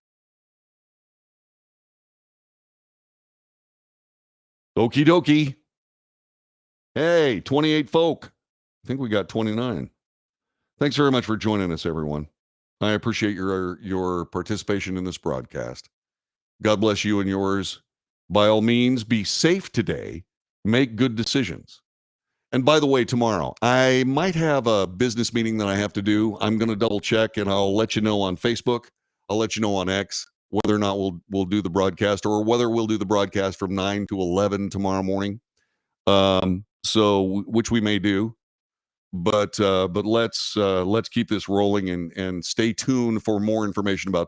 Okie dokie. Hey, 28 folk. I think we got 29. Thanks very much for joining us, everyone. I appreciate your participation in this broadcast. God bless you and yours. By all means, be safe today. Make good decisions. And by the way, tomorrow, I might have a business meeting that I have to do. I'm going to double check, and I'll let you know on Facebook. I'll let you know on X whether or not we'll do the broadcast, or whether we'll do the broadcast from 9 to 11 tomorrow morning. So which we may do. But let's keep this rolling and stay tuned for more information about